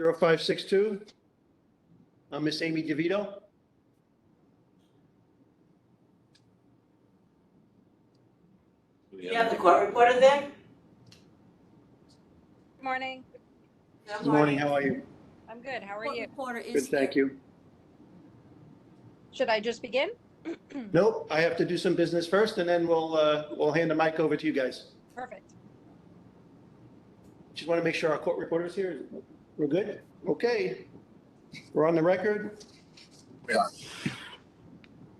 0562. Miss Amy DeVito. You have the court reporter there? Good morning. Good morning, how are you? I'm good. How are Court you? reporter is Good, thank here. you. Should I just begin? Nope, I have to do some business first, and then we'll hand the mic over to you guys. Perfect. Just want to make sure our court reporter is here. We're good? Okay. We're on the record. We are.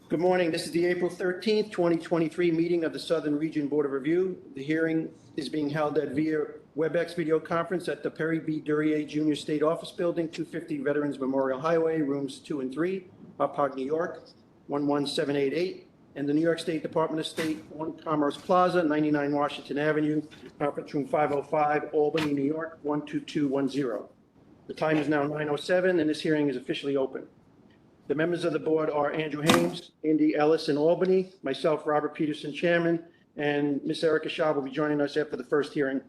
Good morning. This is the April 13th, 2023 meeting of the Southern Region Board of Review. The hearing is being held via WebEx video conference at the Perry B. Duryea Jr. State Office Building, 250 Veterans Memorial Highway, rooms 2 and 3, Hauppauge, New York, 11788, and the New York State Department of State, 1 Commerce Plaza, 99 Washington Avenue, conference room 505, Albany, New York, 12210. The time is now 9:07, and this hearing is officially open. The members of the board are Andrew Hames, Andy Ellis in Albany, myself, Robert Peterson, Chairman, and Ms. Erica Schaub will be joining us after the first hearing.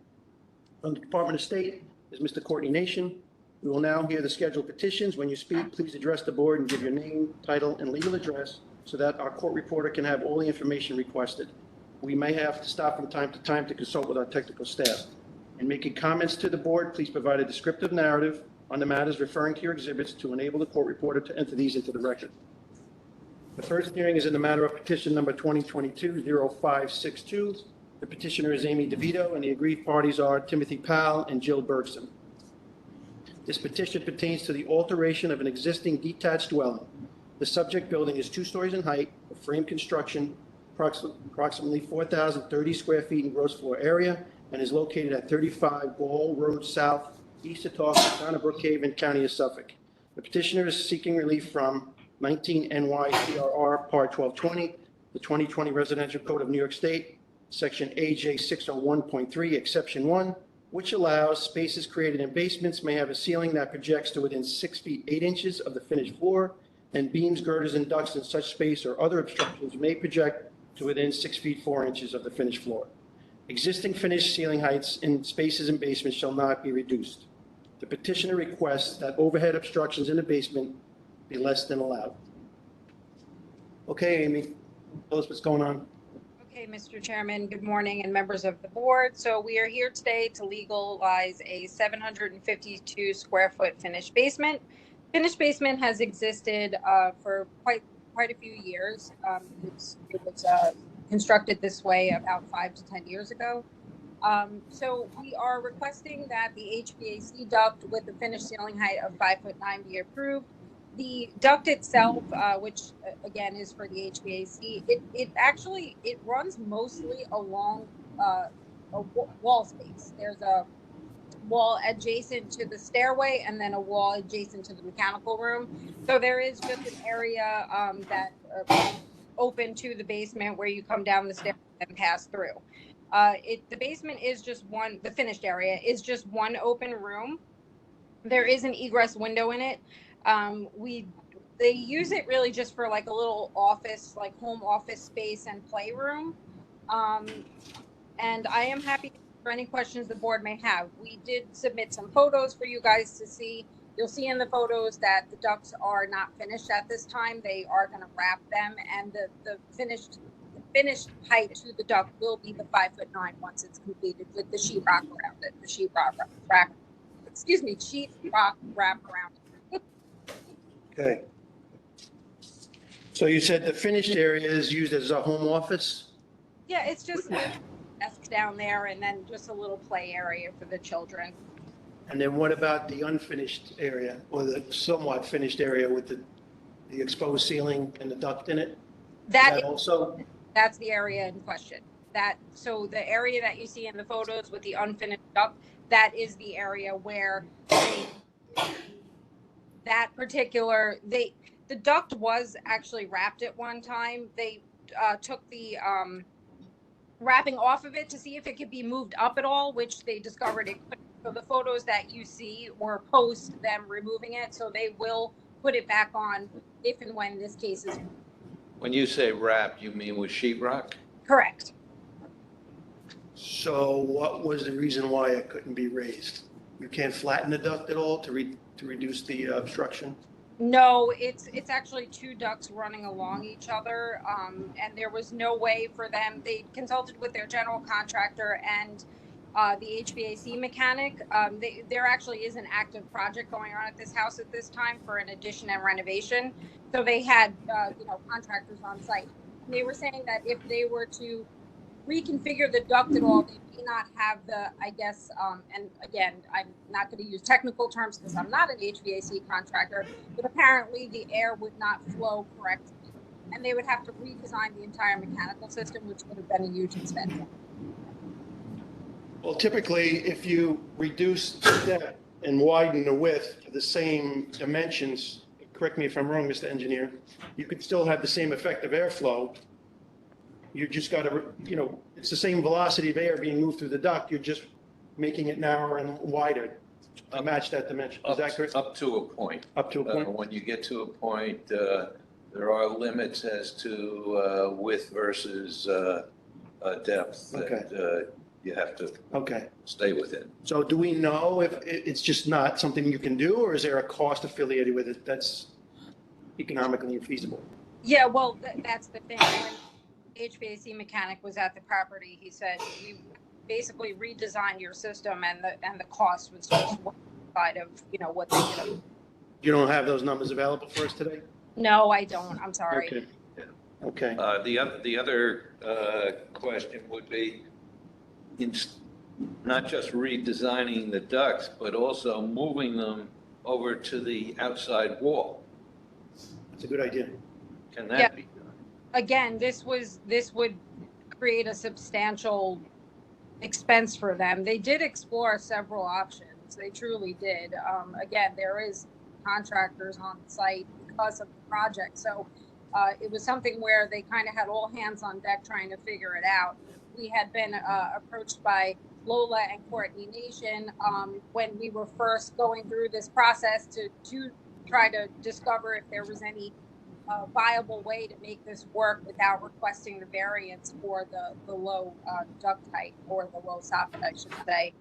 From the Department of State is Mr. Courtney Nation. We will now hear the scheduled petitions. When you speak, please address the board and give your name, title, and legal address so that our court reporter can have all the information requested. We may have to stop from time to time to consult with our technical staff. In making comments to the board, please provide a descriptive narrative on the matters referring to your exhibits to enable the court reporter to enter these into the record. The first hearing is in the matter of petition number 2022-0562. The petitioner is Amy DeVito, and the aggrieved parties are Timothy Powell and Jill Bergson. This petition pertains to the alteration of an existing detached dwelling. The subject building is 2 stories in height, of frame construction, approximately 4,030 square feet in gross floor area, and is located at 35 Ball Road South, East Setauket, Town of Brookhaven, County of Suffolk. The petitioner is seeking relief from 19 NYCRR Part 1220, the 2020 Residential Code of New York State, Section AJ 601.3, Exception 1, which allows spaces created in basements may have a ceiling that projects to within 6 feet 8 inches of the finished floor, and beams, girders, and ducts in such space or other obstructions may project to within 6 feet 4 inches of the finished floor. Existing finished ceiling heights in spaces in basements shall not be reduced. The petitioner requests that overhead obstructions in the basement be less than allowed. Okay, Amy, tell us what's going on. Okay, Mr. Chairman, good morning, and members of the board. So we are here today to legalize a 752 square foot finished basement. Finished basement has existed for quite a few years. It was constructed this way about 5 to 10 years ago. So we are requesting that the HVAC duct with the finished ceiling height of 5'9" be approved. The duct itself, which again is for the HVAC, it runs mostly along a wall space. There's a wall adjacent to the stairway and then a wall adjacent to the mechanical room. So there is just an area that open to the basement where you come down the stairs and pass through. The basement is just the finished area is just one open room. There is an egress window in it. They use it really just for like a little office, like home office space and playroom. And I am happy for any questions the board may have. We did submit some photos for you guys to see. You'll see in the photos that the ducts are not finished at this time. They are going to wrap them, and the finished height to the duct will be the 5'9" once it's completed with the sheetrock around it. The sheetrock wrap around it. Okay. So you said the finished area is used as a home office? Yeah, it's just a desk down there and then just a little play area for the children. And then what about the unfinished area, or the somewhat finished area with the exposed ceiling and the duct in it? That also? That's the area in question. So the area that you see in the photos with the unfinished duct, that is the area where the duct was actually wrapped at one time. They took the wrapping off of it to see if it could be moved up at all, which they discovered it couldn't. So the photos that you see were post them removing it. So they will put it back on if and when this case is. When you say wrapped, you mean with sheetrock? Correct. So what was the reason why it couldn't be raised? You can't flatten the duct at all to reduce the obstruction? No, it's actually two ducts running along each other, and there was no way for them. They consulted with their general contractor and the HVAC mechanic. There actually is an active project going on at this house at this time for an addition and renovation. So they had contractors on site. And they were saying that if they were to reconfigure the duct at all, they may not have the, I guess, and again, I'm not going to use technical terms because I'm not an HVAC contractor, but apparently the air would not flow correctly. And they would have to redesign the entire mechanical system, which would have been a huge expense. Well, typically, if you reduce the depth and widen the width to the same dimensions, correct me if I'm wrong, Mr. Engineer, you could still have the same effect of airflow. You just got to, it's the same velocity of air being moved through the duct. You're just making it narrower and wider to match that dimension. Is that correct? Up to a point. Up to a point? When you get to a point, there are limits as to width versus depth that you have to Okay. stay within. So do we know if it's just not something you can do, or is there a cost affiliated with it that's economically feasible? Yeah, well, that's the thing. When HVAC mechanic was at the property, he said, we basically redesigned your system, and the cost was just one side of, what they could. You don't have those numbers available for us today? No, I don't. I'm sorry. Okay. Okay. The other question would be, not just redesigning the ducts, but also moving them over to the outside wall. That's a good idea. Can that be done? Again, this would create a substantial expense for them. They did explore several options. They truly did. Again, there is contractors on site because of the project. So it was something where they kind of had all hands on deck trying to figure it out. We had been approached by Lola and Courtney Nation when we were first going through this process to try to discover if there was any viable way to make this work without requesting the variance for the low duct height, or the low soffit, I should say.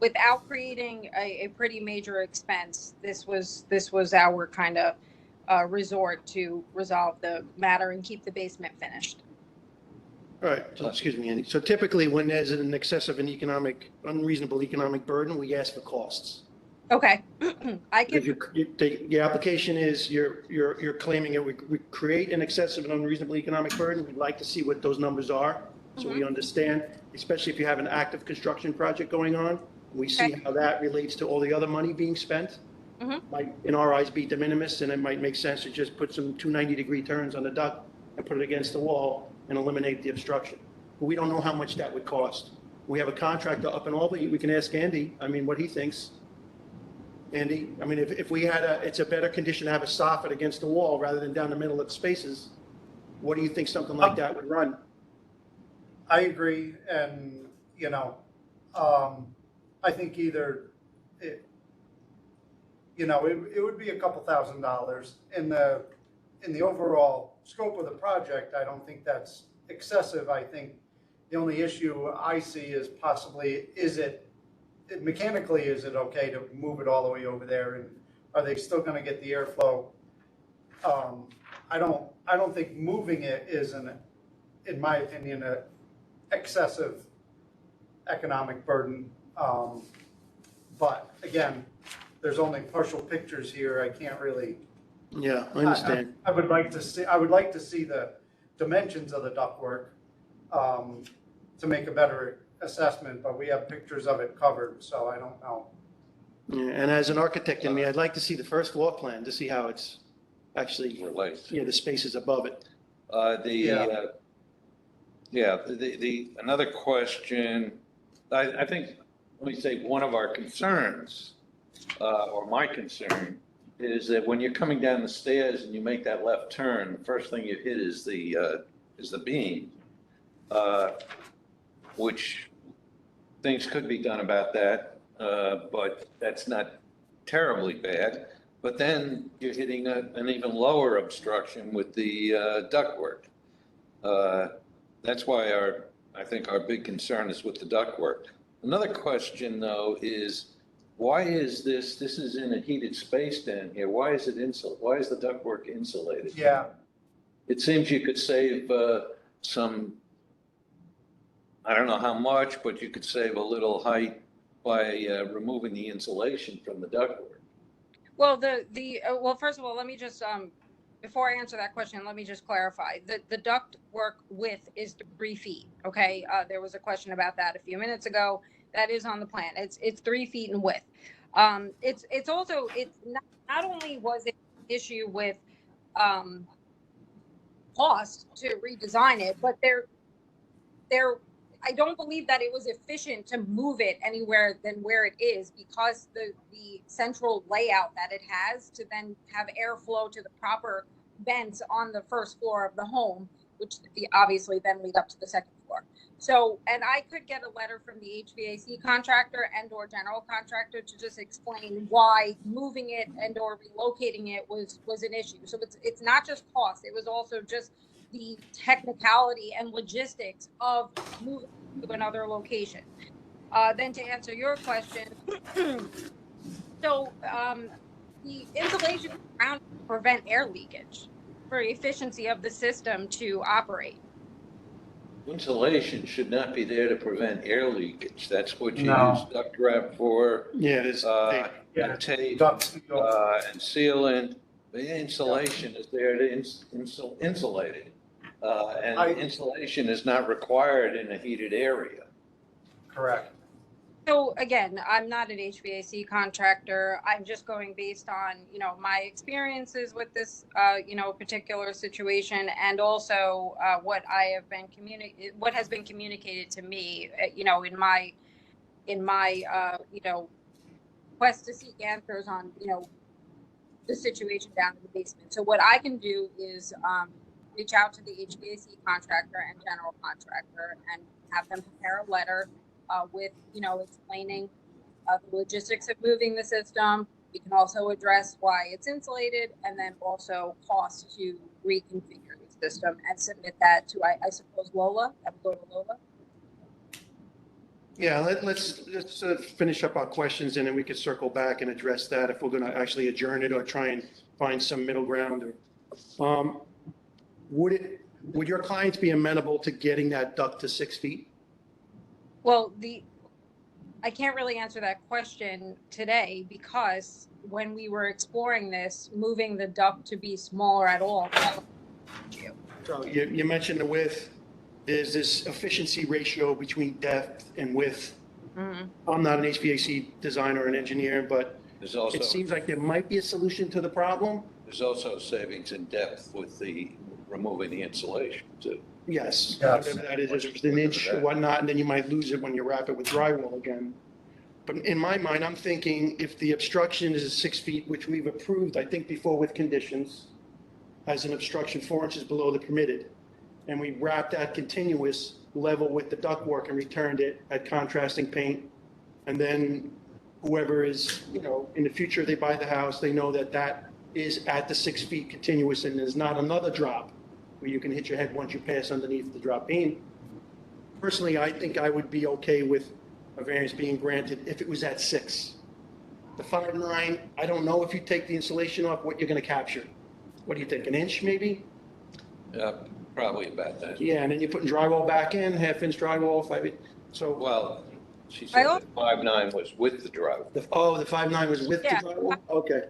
Without creating a pretty major expense, this was our kind of resort to resolve the matter and keep the basement finished. All right, so, excuse me, Andy. So typically, when there's an excessive and unreasonable economic burden, we ask for costs. Okay, I If can. your application is, you're claiming it would create an excessive and unreasonable economic burden, we'd like to see what those numbers are, so we understand, especially if you have an active construction project going on. We see Okay. how that relates to all the other money being spent. Might, in our eyes, be de minimis, and it might make sense to just put some 290-degree turns on the duct and put it against the wall and eliminate the obstruction. But we don't know how much that would cost. We have a contractor up in Albany. We can ask Andy, what he thinks. Andy, if we had it's a better condition to have a soffit against the wall rather than down the middle of spaces. What do you think something like that would run? I agree, and, I think either, it would be a couple $1,000s. In the overall scope of the project, I don't think that's excessive. I think the only issue I see is possibly, mechanically, is it okay to move it all the way over there, and are they still going to get the airflow? I don't think moving it is, in my opinion, an excessive economic burden. But again, there's only partial pictures here. I can't really. Yeah, I understand. I would like to see the dimensions of the ductwork to make a better assessment, but we have pictures of it covered, so I don't know. Yeah, and as an architect in me, I'd like to see the first floor plan to see how it's actually, Relates. the spaces above it. Another question, I think, let me say, one of our concerns, or my concern, is that when you're coming down the stairs and you make that left turn, the first thing you hit is the beam, which things could be done about that, but that's not terribly bad. But then you're hitting an even lower obstruction with the ductwork. That's why I think our big concern is with the ductwork. Another question, though, is why is this is in a heated space down here. Why is it why is the ductwork insulated? Yeah, It seems you could save some, I don't know how much, but you could save a little height by removing the insulation from the ductwork. Well, well, first of all, let me just, before I answer that question, let me just clarify. The duct work width is 3 feet, okay? There was a question about that a few minutes ago. That is on the plan. It's 3 feet in width. It's also, it's not only was it an issue with cost to redesign it, but I don't believe that it was efficient to move it anywhere than where it is, because the central layout that it has to then have airflow to the proper vents on the first floor of the home, which obviously then lead up to the second floor. So, and I could get a letter from the HVAC contractor and or general contractor to just explain why moving it and or relocating it was an issue. So it's not just cost, it was also just the technicality and logistics of moving to another location. Then to answer your question, so the insulation around to prevent air leakage for efficiency of the system to operate. Insulation should not be there to prevent air leakage. That's what you No. use duct wrap for, Yeah, it is. yeah. and tape, Duct seal. and sealant. The insulation is there to insulate it. And insulation is not required in a heated area. Correct. So again, I'm not an HVAC contractor. I'm just going based on, my experiences with this, particular situation, and also what has been communicated to me, in my quest to seek answers on, the situation down in the basement. So what I can do is reach out to the HVAC contractor and general contractor and have them prepare a letter with, explaining the logistics of moving the system. We can also address why it's insulated, and then also cost to reconfigure the system and submit that to, I suppose, Lola. That would go to Lola. Yeah, let's finish up our questions, and then we could circle back and address that if we're going to actually adjourn it or try and find some middle ground. Would your clients be amenable to getting that duct to 6 feet? Well, I can't really answer that question today, because when we were exploring this, moving the duct to be smaller at all. So you mentioned the width. There's this efficiency ratio between depth and width. Mm-hmm. I'm not an HVAC designer or an engineer, but There's also, it seems like there might be a solution to the problem. there's also savings in depth with the removing the insulation too. Yes, Yes. whatever that is, it's an inch or whatnot, and then you might lose it when you wrap it with drywall again. But in my mind, I'm thinking if the obstruction is 6 feet, which we've approved, I think before with conditions, as an obstruction 4 inches below the permitted, and we wrapped that continuous level with the ductwork and returned it at contrasting paint, and then whoever is, in the future, they buy the house, they know that that is at the 6 feet continuous, and there's not another drop where you can hit your head once you pass underneath the drop beam. Personally, I think I would be okay with a variance being granted if it was at 6. The 5.9, I don't know if you take the insulation off, what you're going to capture. What do you think, an inch maybe? Probably about that. Yeah, and then you're putting drywall back in, half-inch drywall, 5 inch. So, Well, she said that 5.9 was with the drywall. the 5.9 was with the Yeah. drywall? Okay.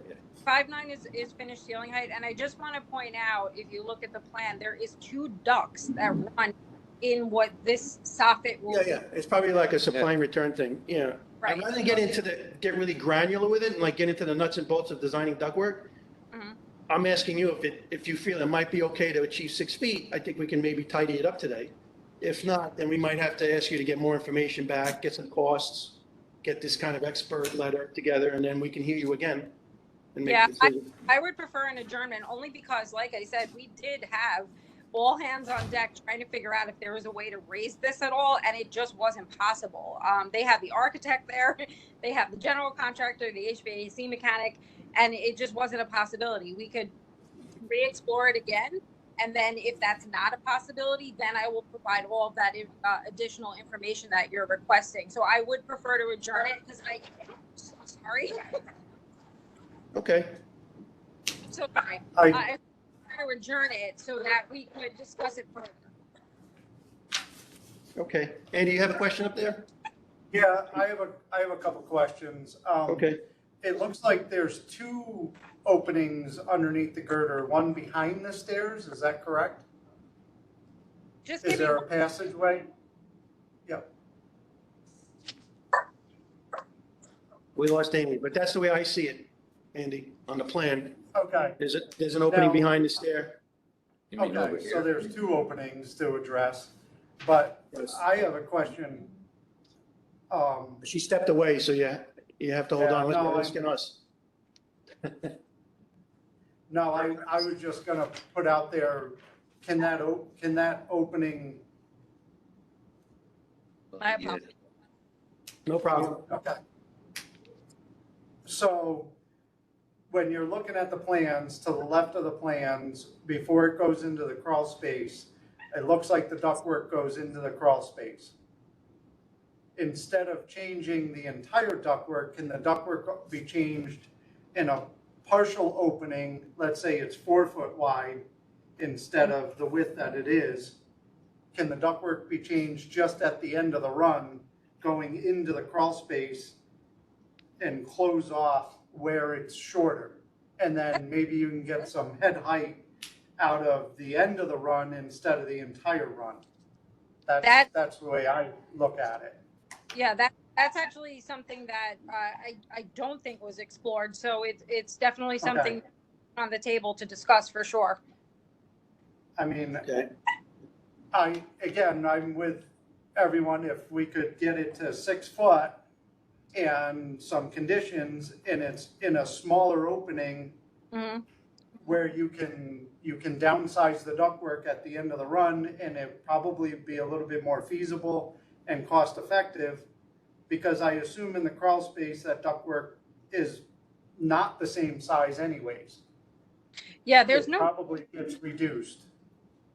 5.9 is finished ceiling height, and I just want to point out, if you look at the plan, there is 2 ducts that run in what this soffit will. Yeah, it's probably like a supply and return thing, yeah. Right. I'd rather get really granular with it and like get into the nuts and bolts of designing ductwork. Mhm. I'm asking you if you feel it might be okay to achieve 6 feet, I think we can maybe tidy it up today. If not, then we might have to ask you to get more information back, get some costs, get this kind of expert letter together, and then we can hear you again and make Yeah, a decision. I would prefer an adjournment, only because, like I said, we did have all hands on deck trying to figure out if there was a way to raise this at all, and it just wasn't possible. They have the architect there, they have the general contractor, the HVAC mechanic, and it just wasn't a possibility. We could re-explore it again, And then if that's not a possibility, then I will provide all of that additional information that you're requesting. So I would prefer to adjourn it because so sorry. Okay, So sorry. I, I prefer to adjourn it so that we could discuss it further. okay. Andy, you have a question up there? yeah, I have a couple questions. Okay, It looks like there's two openings underneath the girder, one behind the stairs, is that correct? Just Is give me, there a passageway? Yep, we lost Amy, but that's the way I see it, Andy, on the plan. okay, There's an opening Now- behind the stair. You mean over okay, so here? there's two openings to address, but Yes. I have a question. She stepped away, so you have to hold Yeah, on. no, Let's get us. No, I was just gonna put out there, can that opening, I apologize. No problem. okay. So when you're looking at the plans, to the left of the plans, before it goes into the crawl space, it looks like the ductwork goes into the crawl space. Instead of changing the entire ductwork, can the ductwork be changed in a partial opening? Let's say it's 4 foot wide instead of the width that it is. Can the ductwork be changed just at the end of the run, going into the crawl space and close off where it's shorter? And then maybe you can get some head height out of the end of the run instead of the entire run. That's the way I look at it. Yeah, that's actually something that I don't think was explored. So it's definitely something on the table to discuss for sure. I mean, Okay, I'm with everyone, if we could get it to 6 foot and some conditions, and it's in a smaller opening Hmm. where you can downsize the ductwork at the end of the run, and it probably be a little bit more feasible and cost effective, because I assume in the crawl space that ductwork is not the same size anyways. Yeah, It probably gets reduced.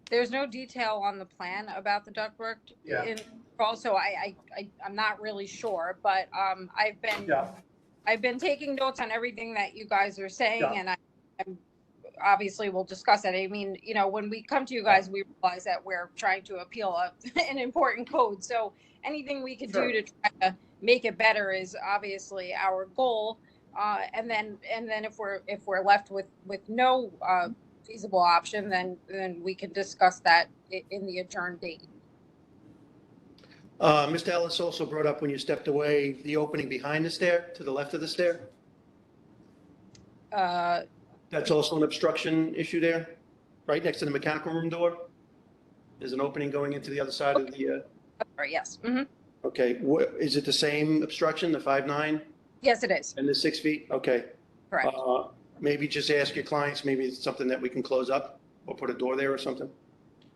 there's no detail on the plan about the ductwork. Yeah. Also, I'm not really sure, but Yeah, I've been taking notes on everything that you guys are saying, Yeah. and I'm obviously we'll discuss it. I mean, when we come to you guys, we realize that we're trying to appeal an important code. So anything we could Sure. do to try to make it better is obviously our goal. And then if we're left with no feasible option, then we can discuss that in the adjourned date. Mr. Ellis also brought up when you stepped away, the opening behind the stair, to the left of the stair. That's also an obstruction issue there, right next to the mechanical room door. There's an opening going into the other side of the, Sorry, yes. Hmm. okay, is it the same obstruction, the 5'9" Yes, it is. and the 6 feet? Okay. Correct. Maybe just ask your clients, maybe it's something that we can close up or put a door there or something.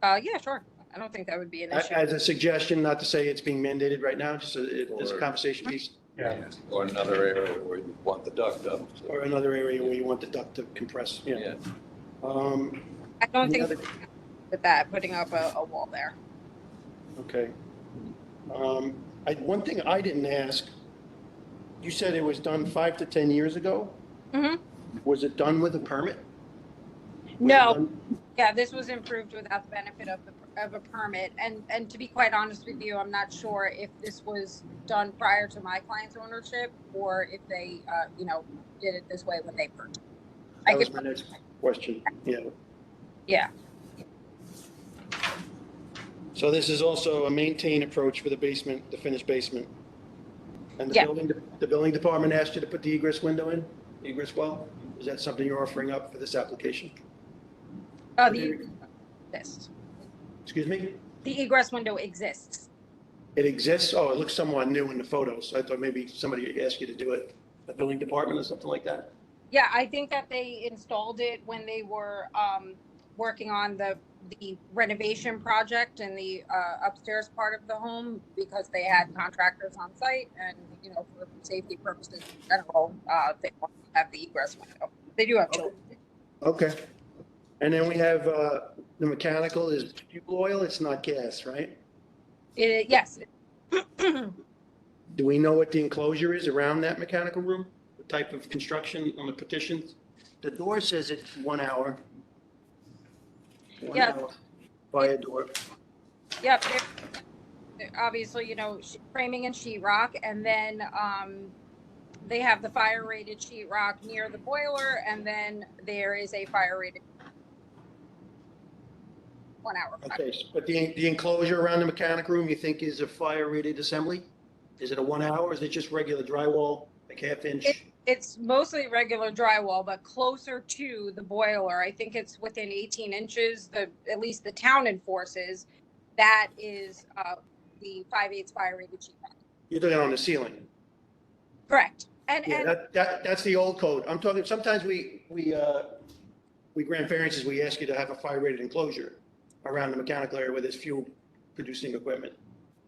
Yeah, sure. I don't think that would be an issue. As a suggestion, not to say it's being mandated right now, just as a conversation piece, yeah. Or another area where you want the duct up. so- or another area where you want the duct to compress, yeah. Yeah. I don't Any think other- with that, putting up a wall there. Okay. One thing I didn't ask, you said it was done 5 to 10 years ago? Hmm. Was it done with a permit? Was it No, done- yeah, this was improved without the benefit of a permit. And to be quite honest with you, I'm not sure if this was done prior to my client's ownership or if they, did it this way when they purchased. I That was could, my next question, yeah. yeah, So this is also a maintained approach for the basement, the finished basement? And Yeah. the building department asked you to put the egress window in, egress well? Is that something you're offering up for this application? Excuse me? The egress window exists. It exists? Oh, it looks somewhat new in the photos. So I thought maybe somebody asked you to do it, the building department or something like that? Yeah, I think that they installed it when they were working on the renovation project in the upstairs part of the home because they had contractors on site and, for safety purposes in general, they want to have the egress window. They do have children. Okay. And then we have the mechanical is fuel oil, it's not gas, right? Yes. Do we know what the enclosure is around that mechanical room? The type of construction on the petitions? The door says it's 1 hour. 1 Yeah. hour fire door. Yep. Obviously, framing and sheetrock, and then they have the fire rated sheetrock near the boiler, and then there is a fire rated 1 hour. Okay, but the enclosure around the mechanic room, you think is a fire rated assembly? Is it a 1 hour, or is it just regular drywall, like half inch? It's mostly regular drywall, but closer to the boiler. I think it's within 18 inches. At least the town enforces that is the 5/8 fire rated sheetrock. You're looking on the ceiling. Correct. And Yeah, that's the old code. I'm talking, sometimes we grant variances, we ask you to have a fire rated enclosure around the mechanical area where there's fuel producing equipment.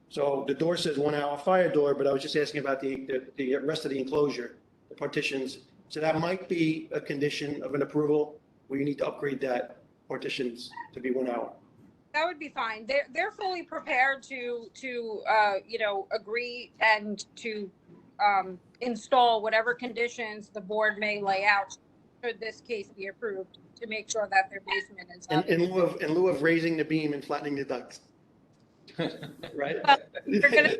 So the door says 1 hour fire door, but I was just asking about the rest of the enclosure, the partitions. So that might be a condition of an approval where you need to upgrade that partitions to be 1 hour. that would be fine. They're fully prepared to agree and to install whatever conditions the board may lay out should this case be approved, to make sure that their basement is up. In lieu of raising the beam and flattening the ducts. Right? We're gonna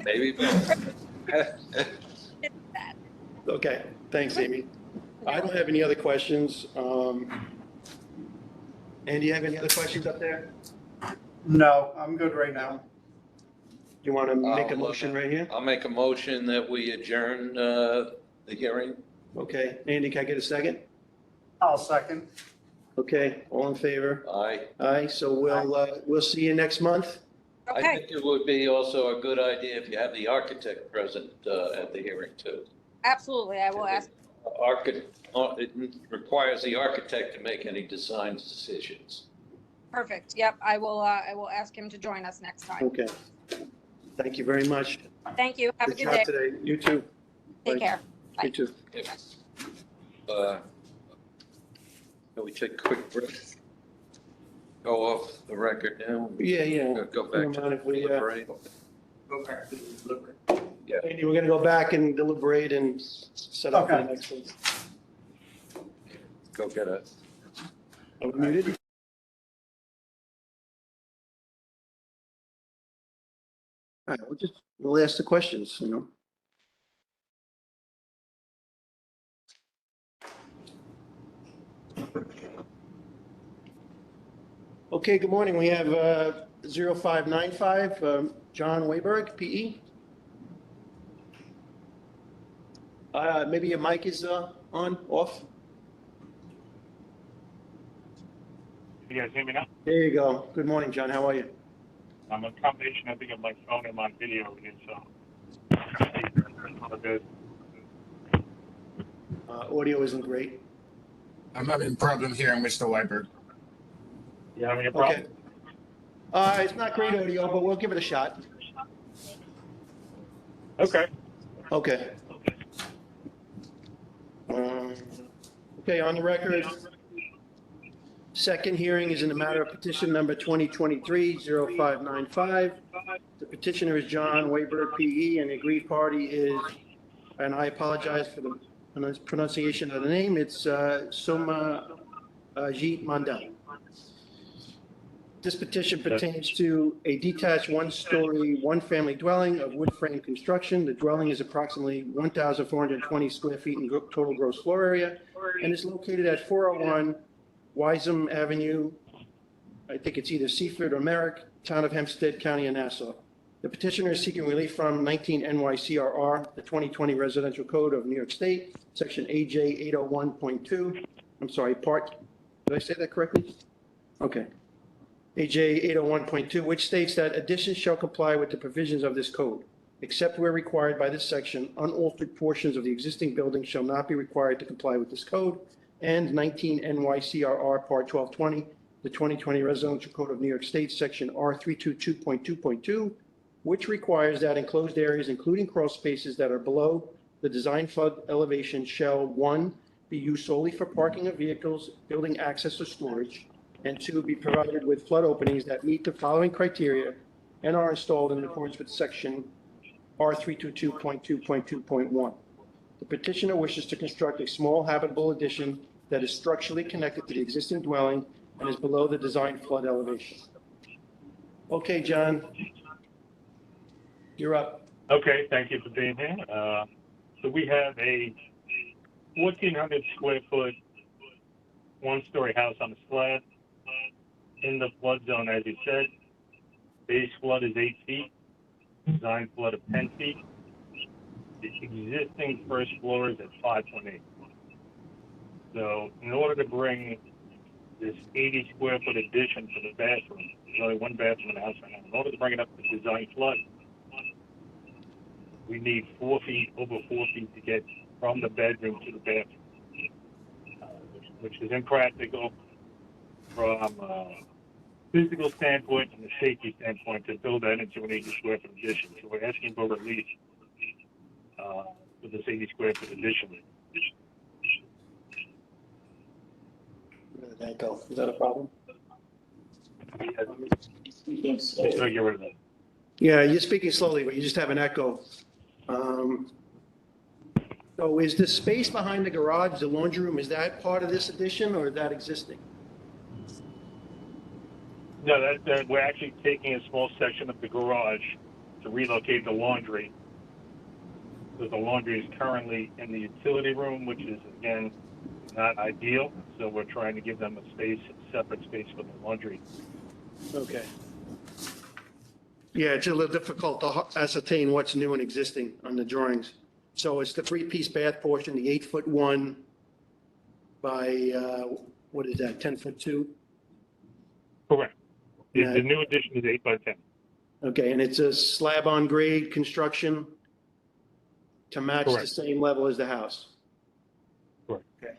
Maybe. fix that. Okay, thanks, Amy. I don't have any other questions. Andy, you have any other questions up there? No, I'm good right now. You want to make a I'll, motion right here? I'll make a motion that we adjourn the hearing. Okay, Andy, can I get a second? I'll second. Okay, all in favor? Aye. Aye, so we'll see you next month. I Okay, think it would be also a good idea if you have the architect present at the hearing too. absolutely. I will ask. It requires the architect to make any design decisions. Perfect. Yep, I will ask him to join us next time. Okay. Thank you very much. Thank you. Have a good job day. today. You too. Take care. Bye. You too. If, Can we take a quick break? Go off the record now? Yeah. Go back to Don't mind if we, deliberate? Go back to the delivery. Andy, we're gonna go back and deliberate and set up for the Okay. next one. Go get a. Are we muted? All right, we'll ask the questions, Okay, good morning. We have 0595, John Wayberg, PE. Maybe your mic is on, off? Can you guys hear me now? There you go. Good morning, John. How are you? I'm a combination, I think, of my phone and my video here, so. All good. Audio isn't great. I'm having problem hearing Mr. Weiberg. You having a Okay. problem? It's not great audio, but we'll give it a shot. Okay. Okay. Okay, on the record, second hearing is in the matter of petition number 2023-0595. The petitioner is John Wayberg, PE, and the aggrieved party is, and I apologize for the pronunciation of the name, it's Somajit Mandel. This petition pertains to a detached one-story, one-family dwelling of wood frame construction. The dwelling is approximately 1,420 square feet in total gross floor area and is located at 401 Wiseham Avenue. I think it's either Seaford or Merrick, Town of Hempstead, County of Nassau. The petitioner is seeking relief from 19 NYCRR, the 2020 Residential Code of New York State, Section AJ 801.2. I'm sorry, part, did I say that correctly? Okay. AJ 801.2, which states that additions shall comply with the provisions of this code. Except where required by this section, unaltered portions of the existing building shall not be required to comply with this code. And 19 NYCRR Part 1220, the 2020 Residential Code of New York State, Section R322.2.2, which requires that enclosed areas, including crawl spaces that are below the design flood elevation, shall, 1, be used solely for parking of vehicles, building access or storage, and 2, be provided with flood openings that meet the following criteria and are installed in accordance with section R322.2.2.1. The petitioner wishes to construct a small habitable addition that is structurally connected to the existing dwelling and is below the design flood elevation. Okay, John, you're up. Okay, thank you for being here. So we have a 1,400 square foot, one-story house on a slab in the flood zone, as you said. Base flood is 8 feet, design flood of 10 feet. The existing first floor is at 5.8. So in order to bring this 80 square foot addition for the bathroom, there's only one bathroom in the house right now. In order to bring it up to design flood, we need 4 feet, over 4 feet to get from the bedroom to the bathroom, which is impractical from a physical standpoint and a safety standpoint to build that into an 80 square foot addition. So we're asking for relief for this 80 square foot addition. Where did that go? Is that a problem? So get rid of that. Yeah, you're speaking slowly, but you just have an echo. So is the space behind the garage, the laundry room, is that part of this addition or is that existing? No, we're actually taking a small section of the garage to relocate the laundry. So the laundry is currently in the utility room, which is, again, not ideal. So we're trying to give them a space, a separate space for the laundry. Okay. Yeah, it's a little difficult to ascertain what's new and existing on the drawings. So it's the 3-piece bath portion, the 8-foot 1 by, what is that, 10-foot 2? Correct. Yeah. The new addition is 8 by 10. Okay, and it's a slab on grade construction to match the Correct. same level as the house? Correct. Okay.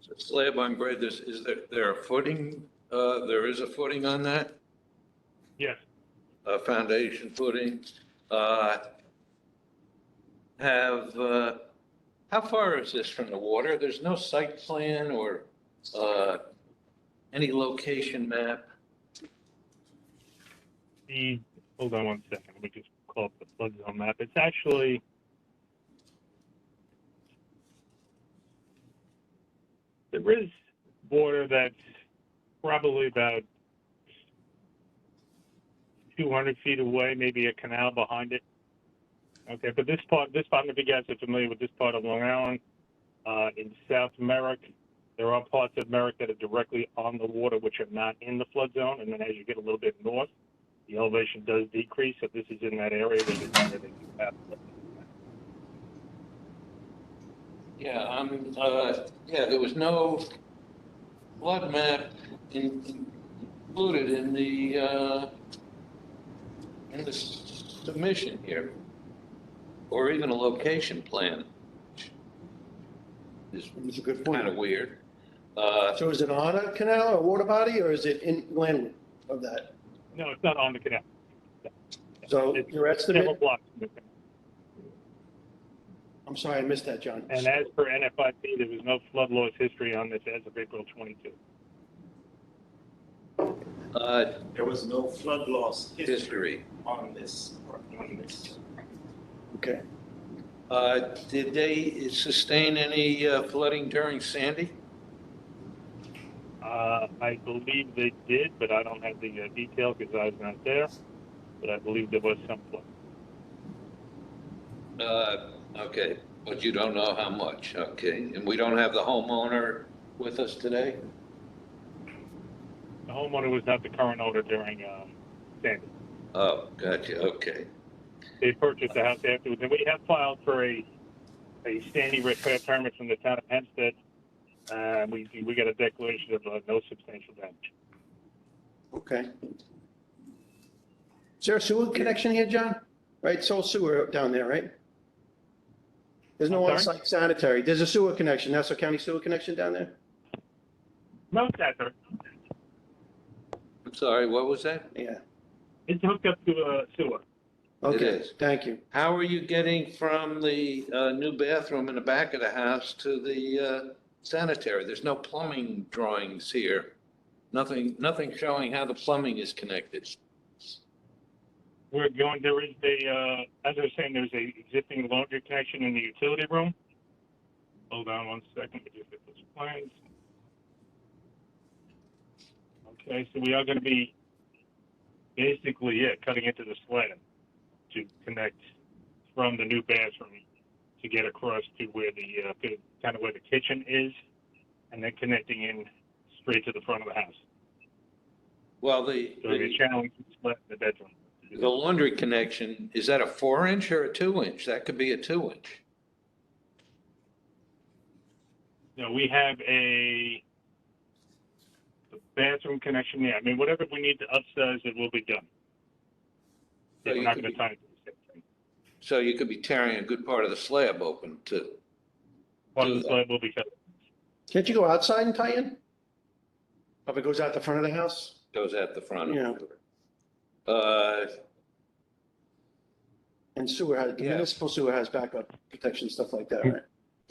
So slab on grade, is there a footing, there is a footing on that? Yes. A foundation footing? How far is this from the water? There's no site plan or any location map? Hold on one second. Let me just call up the flood zone map. It's actually, there is water that's probably about 200 feet away, maybe a canal behind it. Okay, but this part, if you guys are familiar with this part of Long Island, in South Merrick, there are parts of Merrick that are directly on the water, which are not in the flood zone. And then as you get a little bit north, the elevation does decrease. So this is in that area that is where they do have flood. Yeah, there was no flood map included in the submission here, or even a location plan. It's That's a good point. kind of weird. So is it on a canal or water body, or is it inland of that? No, it's not on the canal. So It's your several estimate, blocks from the canal. I'm sorry, I missed that, John. And as per NFIP, there was no flood loss history on this as of April 22. There was no flood loss History. on this. Okay. Did they sustain any flooding during Sandy? I believe they did, but I don't have the detail because I was not there. But I believe there was some flood. Okay, but you don't know how much, okay. And we don't have the homeowner with us today? The homeowner was not the current owner during Sandy. Oh, gotcha, okay. They purchased the house afterwards, and we have filed for a standing repair permit from the town of Hempstead. We got a declaration of no substantial damage. Okay. Is there a sewer connection here, John? Right, it's all sewer down there, right? There's no I'm sorry? on-site sanitary. There's a sewer connection, Nassau County sewer connection down there? No, it's not there. I'm sorry, what was that? Yeah. It's hooked up to a sewer. Okay, is. thank you. How are you getting from the new bathroom in the back of the house to sanitary. There's no plumbing drawings here. Nothing showing how the plumbing is connected. There is as I was saying, there's a existing laundry connection in the utility room. Hold on one second, let me just get those plans. Okay, so we are gonna be basically, cutting into the slab to connect from the new bathroom to get across to where kind of where the kitchen is, and then connecting in straight to the front of the house. Well, So we're channeling the slab in the bedroom. the laundry connection, is that a 4-inch or a 2-inch? That could be a 2-inch. No, we have the bathroom connection. Yeah, I mean, whatever we need to upsize, it will be done. So We're you not could going to be- tie it to the same thing. So you could be tearing a good part of the slab open to, Part of Do the that. slab will be cut. Can't you go outside and tie in? If it goes out the front of the house? goes at the front. Yeah. And sewer has, the Yeah. municipal sewer has backup protection, stuff like that, right?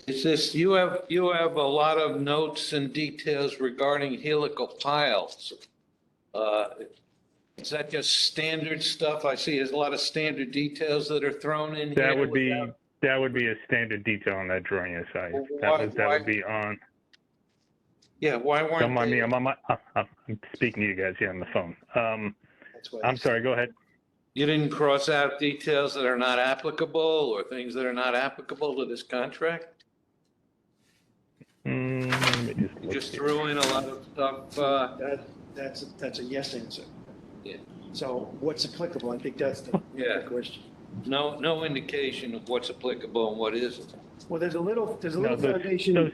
Is this, you have a lot of notes and details regarding helical piles. Is that just standard stuff? I see there's a lot of standard details that are thrown in here. That would be a standard detail on that drawing, yes, that would be on. Yeah, why weren't Don't mind me, they? I'm speaking to you guys here on the phone. That's why. I'm sorry, go ahead. You didn't cross out details that are not applicable or things that are not applicable to this contract? Let me You look just here. threw in a lot of stuff, That's a yes answer. Yeah. So what's applicable? I think that's the Yeah. question. no indication of what's applicable and what isn't. Well, there's a little No, foundation. those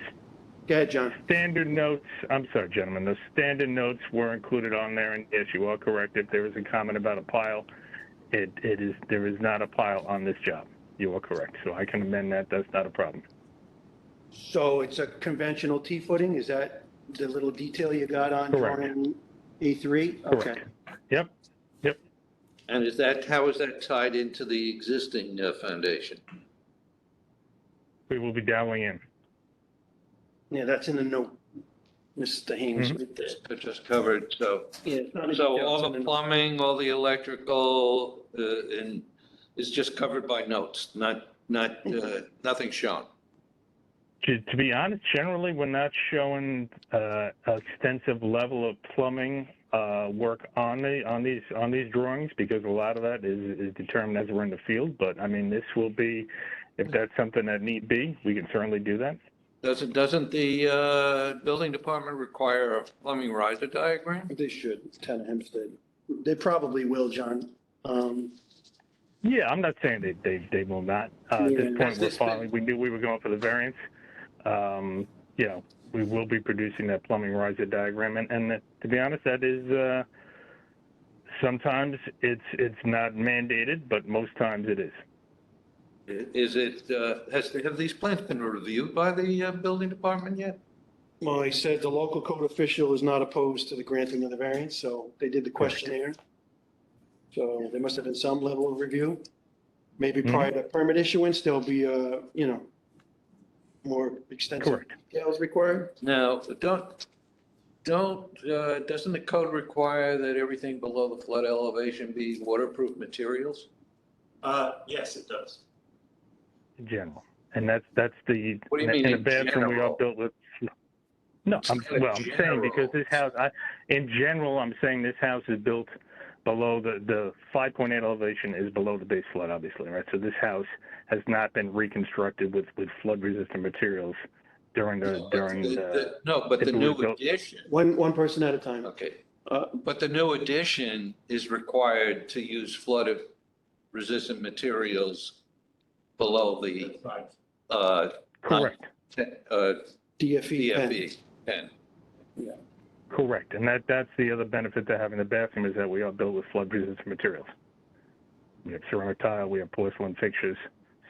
Go ahead, John. standard notes, I'm sorry, gentlemen, those standard notes were included on there, and yes, you are correct. If there was a comment about a pile, there is not a pile on this job. You are correct. So I can amend that. That's not a problem. So it's a conventional T footing? Is that the little detail you got on Correct. drawing A3? Okay. Correct. Yep. And how is that tied into the existing foundation? We will be dialing in. Yeah, that's in the note, Mr. Haynes. Mhm. right there. It's just covered, so. Yeah, it's not a So detail, all it's in the note. plumbing, all the electrical, and is just covered by notes, nothing shown. To be honest, generally, we're not showing extensive level of plumbing work on these drawings because a lot of that is determined as we're in the field. But I mean, this will be, if that's something that need be, we can certainly do that. Doesn't the building department require a plumbing riser diagram? They should, Town of Hempstead. They probably will, John. Yeah, I'm not saying they will not. At this Yeah. point, we're following. We knew we were going for the variance. We will be producing that plumbing riser diagram, and to be honest, that is sometimes it's not mandated, but most times it is. Is it, have these plans been reviewed by the building department yet? Well, he said the local code official is not opposed to the granting of the variance, so they did the questionnaire. So there must have been some level of review. Maybe prior to permit issuance, there'll be more extensive Correct. details required. Now, doesn't the code require that everything below the flood elevation be waterproof materials? Yes, it does. In general, and that's the What do you mean in the in bathroom we all general? built with. No, I'm saying because this house, in general, I'm saying this house is built below the 5.8 elevation is below the base flood, obviously, right? So this house has not been reconstructed with flood resistant materials during the No, but the it new was built- addition, One person at a time. okay, Uh, but the new addition is required to use flood resistant materials below the, correct. DFE pen. DFE pen. Correct, and that's the other benefit to having the bathroom is that we are built with flood-resistant materials. We have ceramic tile, we have porcelain fixtures,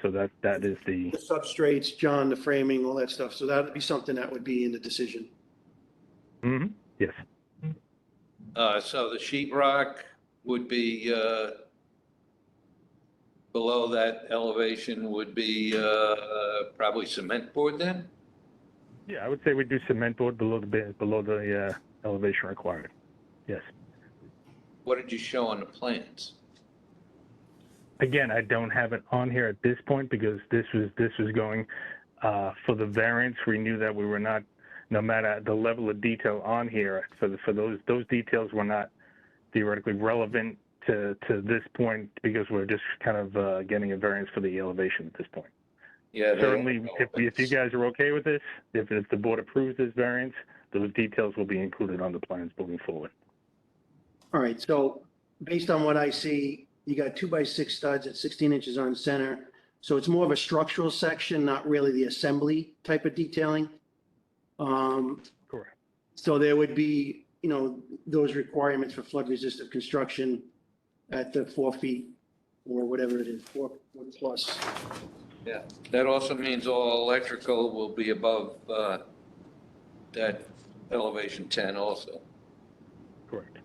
so that is the The substrates, John, the framing, all that stuff. So that'd be something that would be in the decision. yes, So the sheet rock would be, below that elevation would be probably cement board then? Yeah, I would say we do cement board below the elevation required. Yes. What did you show on the plans? Again, I don't have it on here at this point because this was going for the variance. We knew that we were not, no matter the level of detail on here, for those details were not theoretically relevant to this point because we're just kind of getting a variance for the elevation at this point. Yeah. they Certainly, don't know if you guys are okay with this, if the board approves this variance, those details will be included on the plans moving forward. All right, so based on what I see, you got 2x6 studs at 16 inches on center. So it's more of a structural section, not really the assembly type of detailing. Correct. So there would be, those requirements for flood resistant construction at the 4 feet or whatever it is, 4 foot plus. Yeah, that also means all electrical will be above that elevation 10 also. Correct.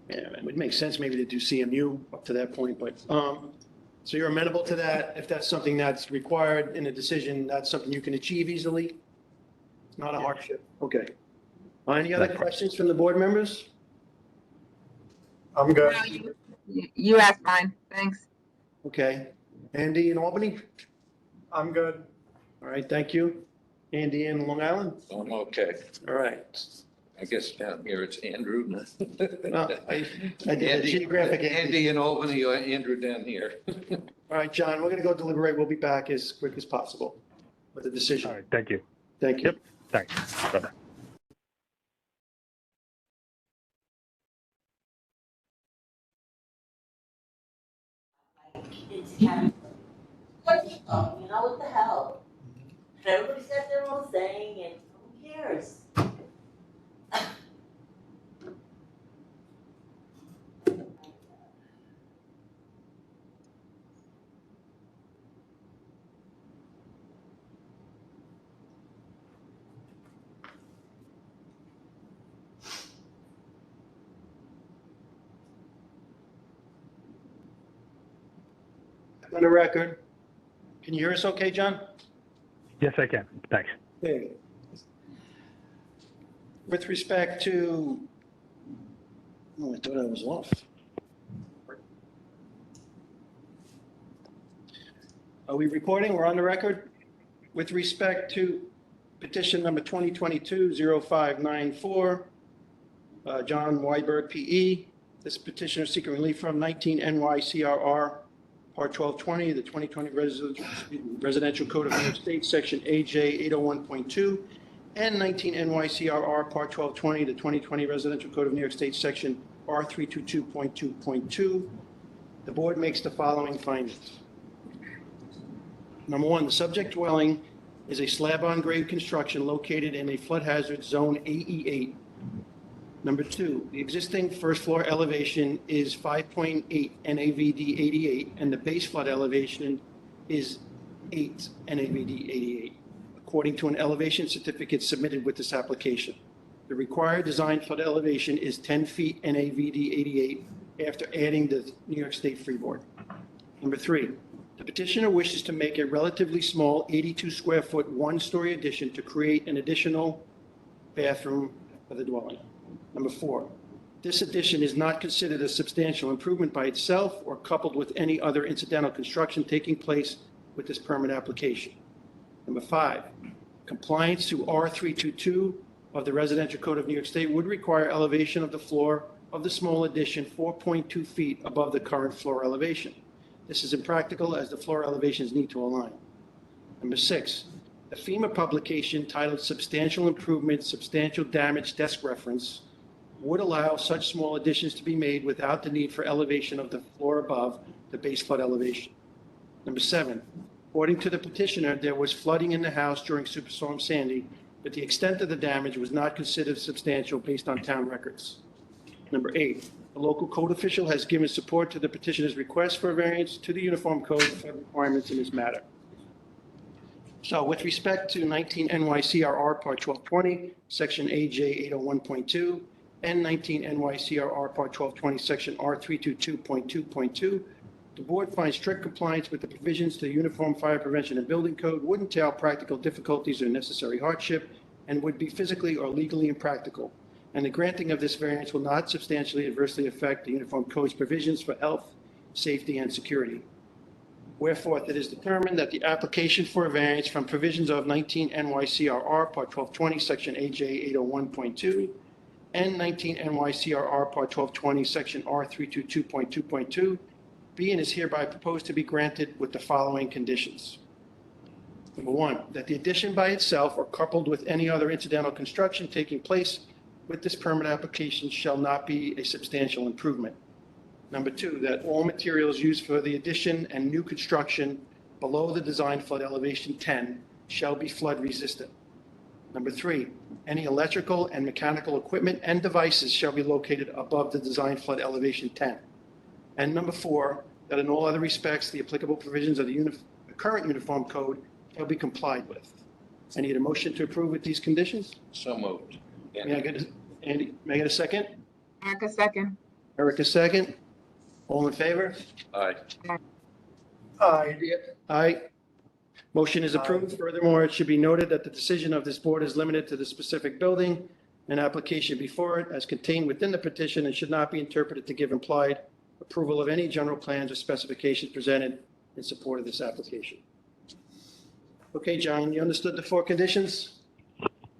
Yeah, it would make sense maybe to do CMU up to that point, but, so you're amenable to that? If that's something that's required in a decision, that's something you can achieve easily? It's not a hardship? Okay. Any other questions from the board members? I'm good. No, you asked mine. Thanks. Okay. Andy in Albany? I'm good. All right, thank you. Andy in Long Island? I'm okay. All right. I guess down here it's Andrew. Well, I did a geographic. Andy in Albany, or Andrew down here. All right, John, we're going to go deliberate. We'll be back as quick as possible with the decision. All right. Thank you. Thank you. Yep. Thanks. Bye-bye. It's kind of, what the hell? Everybody's got their own thing and who cares? On the record. Can you hear us okay, John? Yes, I can. Thanks. Okay. With respect to, oh, I thought I was off. Are we recording? We're on the record? With respect to petition number 2022-0594, John Weiberg, PE. This petitioner seeking relief from 19 NYCRR Part 1220, the 2020 Residential Code of New York State, Section AJ 801.2, and 19 NYCRR Part 1220, the 2020 Residential Code of New York State, Section R322.2.2. The board makes the following findings. Number one, the subject dwelling is a slab-on-grade construction located in a flood hazard zone AE8. Number two, the existing first floor elevation is 5.8 NAVD 88, and the base flood elevation is 8 NAVD 88, according to an elevation certificate submitted with this application. The required design flood elevation is 10 feet NAVD 88 after adding the New York State freeboard. Number three, the petitioner wishes to make a relatively small 82 square foot one-story addition to create an additional bathroom for the dwelling. Number four, this addition is not considered a substantial improvement by itself or coupled with any other incidental construction taking place with this permit application. Number five, compliance to R322 of the Residential Code of New York State would require elevation of the floor of the small addition 4.2 feet above the current floor elevation. This is impractical as the floor elevations need to align. Number six, the FEMA publication titled Substantial Improvement, Substantial Damage Desk Reference would allow such small additions to be made without the need for elevation of the floor above the base flood elevation. Number seven, according to the petitioner, there was flooding in the house during Superstorm Sandy, but the extent of the damage was not considered substantial based on town records. Number eight, the local code official has given support to the petitioner's request for a variance to the Uniform Code of Federal requirements in this matter. So with respect to 19 NYCRR Part 1220, Section AJ 801.2, and 19 NYCRR Part 1220, Section R322.2.2, The board finds strict compliance with the provisions to the Uniform Fire Prevention and Building Code would entail practical difficulties or necessary hardship and would be physically or legally impractical. And the granting of this variance will not substantially adversely affect the Uniform Code's provisions for health, safety, and security. Wherefore, it is determined that the application for a variance from provisions of 19 NYCRR Part 1220, Section AJ 801.2, and 19 NYCRR Part 1220, Section R322.2.2, be and is hereby proposed to be granted with the following conditions. Number one, that the addition by itself or coupled with any other incidental construction taking place with this permit application shall not be a substantial improvement. Number two, that all materials used for the addition and new construction below the design flood elevation 10 shall be flood resistant. Number three, any electrical and mechanical equipment and devices shall be located above the design flood elevation 10. And number four, that in all other respects, the applicable provisions of the current Uniform Code shall be complied with. I need a motion to approve with these conditions. So moved. May I get Andy, may I get a second? Erica, second. Eric, a second. All in favor? Aye. Aye. Aye. Motion is approved. Furthermore, it should be noted that the decision of this board is limited to the specific building and application before it as contained within the petition and should not be interpreted to give implied approval of any general plans or specifications presented in support of this application. Okay, John, you understood the four conditions?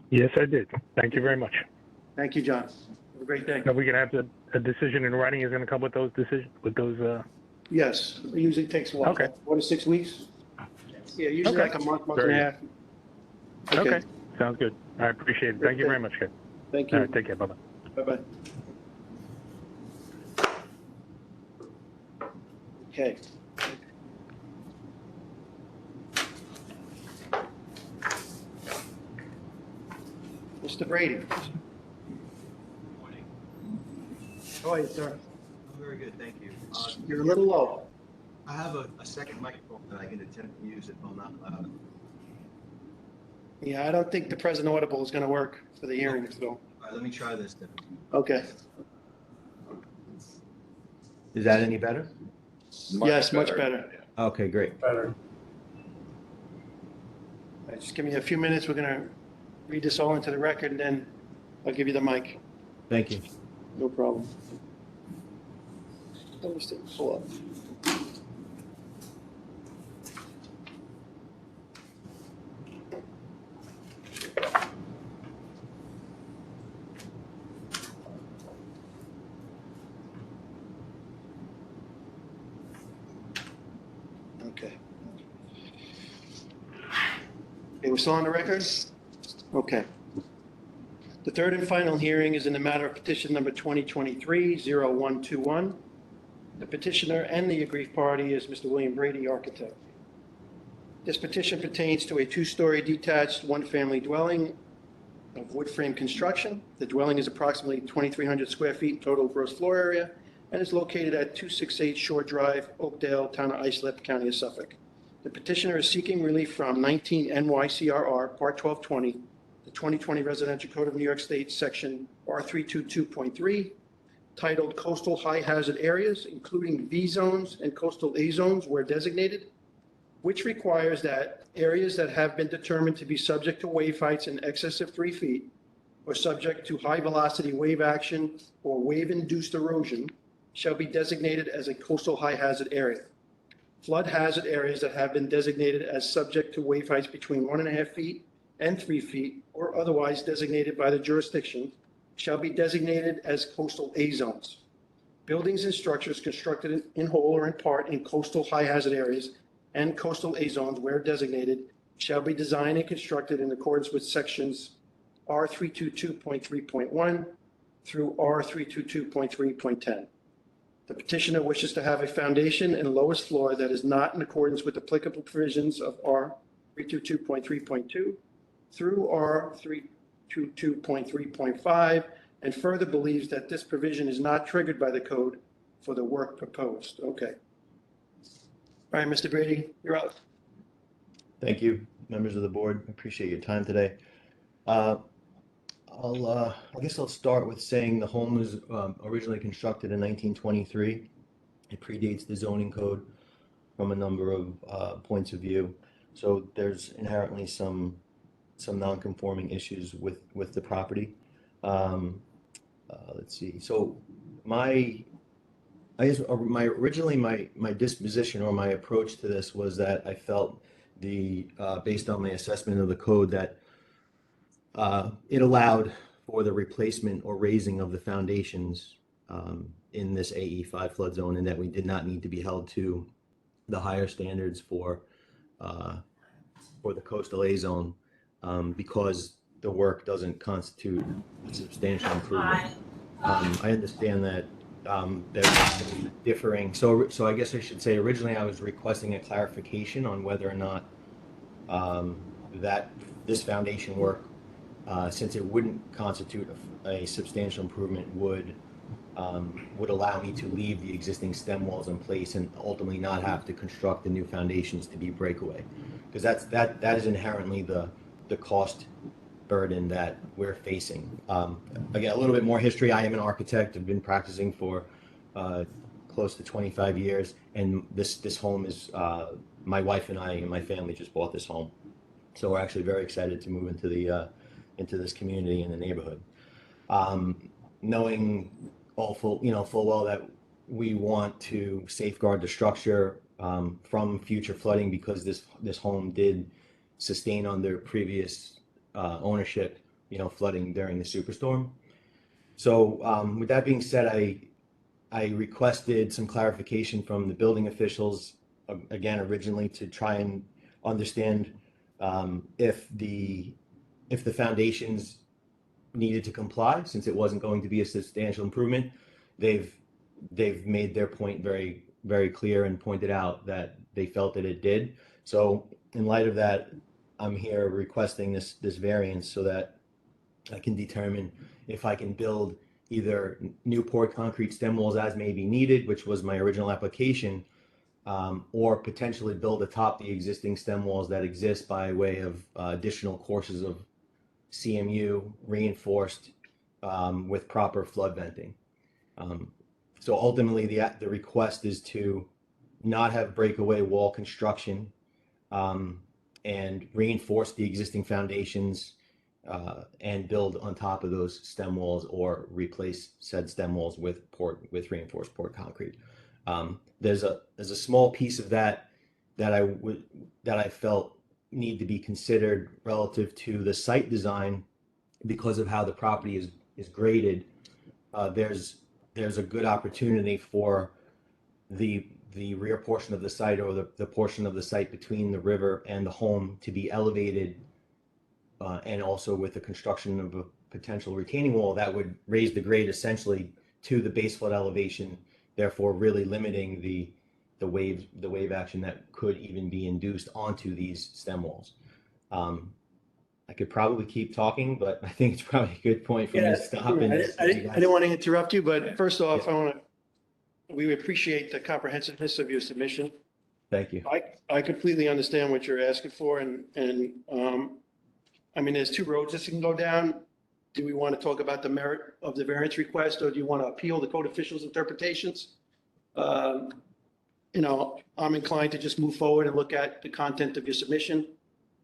Yes, I did. Thank you very much. Thank you, John. Have a great day. Now, we can have a decision in writing is going to come with those decisions, with those, Yes, it usually takes what? Okay. 4 to 6 weeks? Yeah, usually Okay. like a month, month and a Very half. okay, sounds good. I appreciate it. Thank you very much, guys. Thank All you. right, take care. Bye-bye. Bye-bye. Okay. Mr. Brady. How are you, sir? I'm very good, thank you. You're a little low. I have a second microphone that I can attempt to use if I'm not loud. Yeah, I don't think the present audible is going to work for the hearing, so, All right, let me try this then. okay. Is that any better? Yes, much better. Okay, great. Better. All right, just give me a few minutes. We're going to read this all into the record, and then I'll give you the mic. Thank you. No problem. Let me see, pull up. Okay. Okay, we're still on the record? Okay. The third and final hearing is in the matter of petition number 2023-0121. The petitioner and the aggrieved party is Mr. William Brady, architect. This petition pertains to a two-story detached one-family dwelling of wood frame construction. The dwelling is approximately 2,300 square feet total gross floor area and is located at 268 Shore Drive, Oakdale, Town of Islip, County of Suffolk. The petitioner is seeking relief from 19 NYCRR Part 1220, the 2020 Residential Code of New York State, Section R322.3, titled Coastal High Hazard Areas, including V zones and coastal A zones where designated, which requires that areas that have been determined to be subject to wave heights in excess of 3 feet or subject to high-velocity wave action or wave-induced erosion shall be designated as a coastal high hazard area. Flood hazard areas that have been designated as subject to wave heights between 1.5 feet and 3 feet or otherwise designated by the jurisdiction shall be designated as coastal A zones. Buildings and structures constructed in whole or in part in coastal high hazard areas and coastal A zones where designated shall be designed and constructed in accordance with sections R322.3.1 through R322.3.10. The petitioner wishes to have a foundation and lowest floor that is not in accordance with applicable provisions of R322.3.2 through R322.3.5, and further believes that this provision is not triggered by the code for the work proposed. Okay. All right, Mr. Brady, you're up. Thank you, members of the board. I appreciate your time today. I guess I'll start with saying the home was originally constructed in 1923. It predates the zoning code from a number of points of view. So there's inherently some non-conforming issues with the property. Let's see. So my I guess originally my disposition or my approach to this was that I felt based on my assessment of the code that it allowed for the replacement or raising of the foundations in this AE5 flood zone, and that we did not need to be held to the higher standards for the coastal A zone because the work doesn't constitute a substantial improvement. I understand that there's differing. So I guess I should say originally I was requesting a clarification on whether or not that this foundation work, since it wouldn't constitute a substantial improvement, would allow me to leave the existing stem walls in place and ultimately not have to construct the new foundations to be breakaway, because that is inherently the cost burden that we're facing. Again, a little bit more history. I am an architect. I've been practicing for close to 25 years, and this home is my wife and I and my family just bought this home, so we're actually very excited to move into this community and the neighborhood, knowing full well that we want to safeguard the structure from future flooding, because this home did sustain under previous ownership, flooding during the superstorm. So with that being said, I requested some clarification from the building officials, again, originally to try and understand if the foundations needed to comply, since it wasn't going to be a substantial improvement. They've made their point very, very clear and pointed out that they felt that it did. So in light of that, I'm here requesting this variance so that I can determine if I can build either new poured concrete stem walls as may be needed, which was my original application, or potentially build atop the existing stem walls that exist by way of additional courses of CMU reinforced with proper flood venting. So ultimately, the request is to not have breakaway wall construction and reinforce the existing foundations and build on top of those stem walls, or replace said stem walls with reinforced poured concrete. There's a small piece of that I felt need to be considered relative to the site design because of how the property is graded. There's a good opportunity for the rear portion of the site, or the portion of the site between the river and the home, to be elevated, and also with the construction of a potential retaining wall that would raise the grade essentially to the base flood elevation, therefore really limiting the wave action that could even be induced onto these stem walls. I could probably keep talking, but I think it's probably a good point for me to stop. I didn't want to interrupt you, but first off, we appreciate the comprehensiveness of your submission. Thank you. I completely understand what you're asking for, and I mean, there's two roads this can go down. Do we want to talk about the merit of the variance request, or do you want to appeal the code officials' interpretations? I'm inclined to just move forward and look at the content of your submission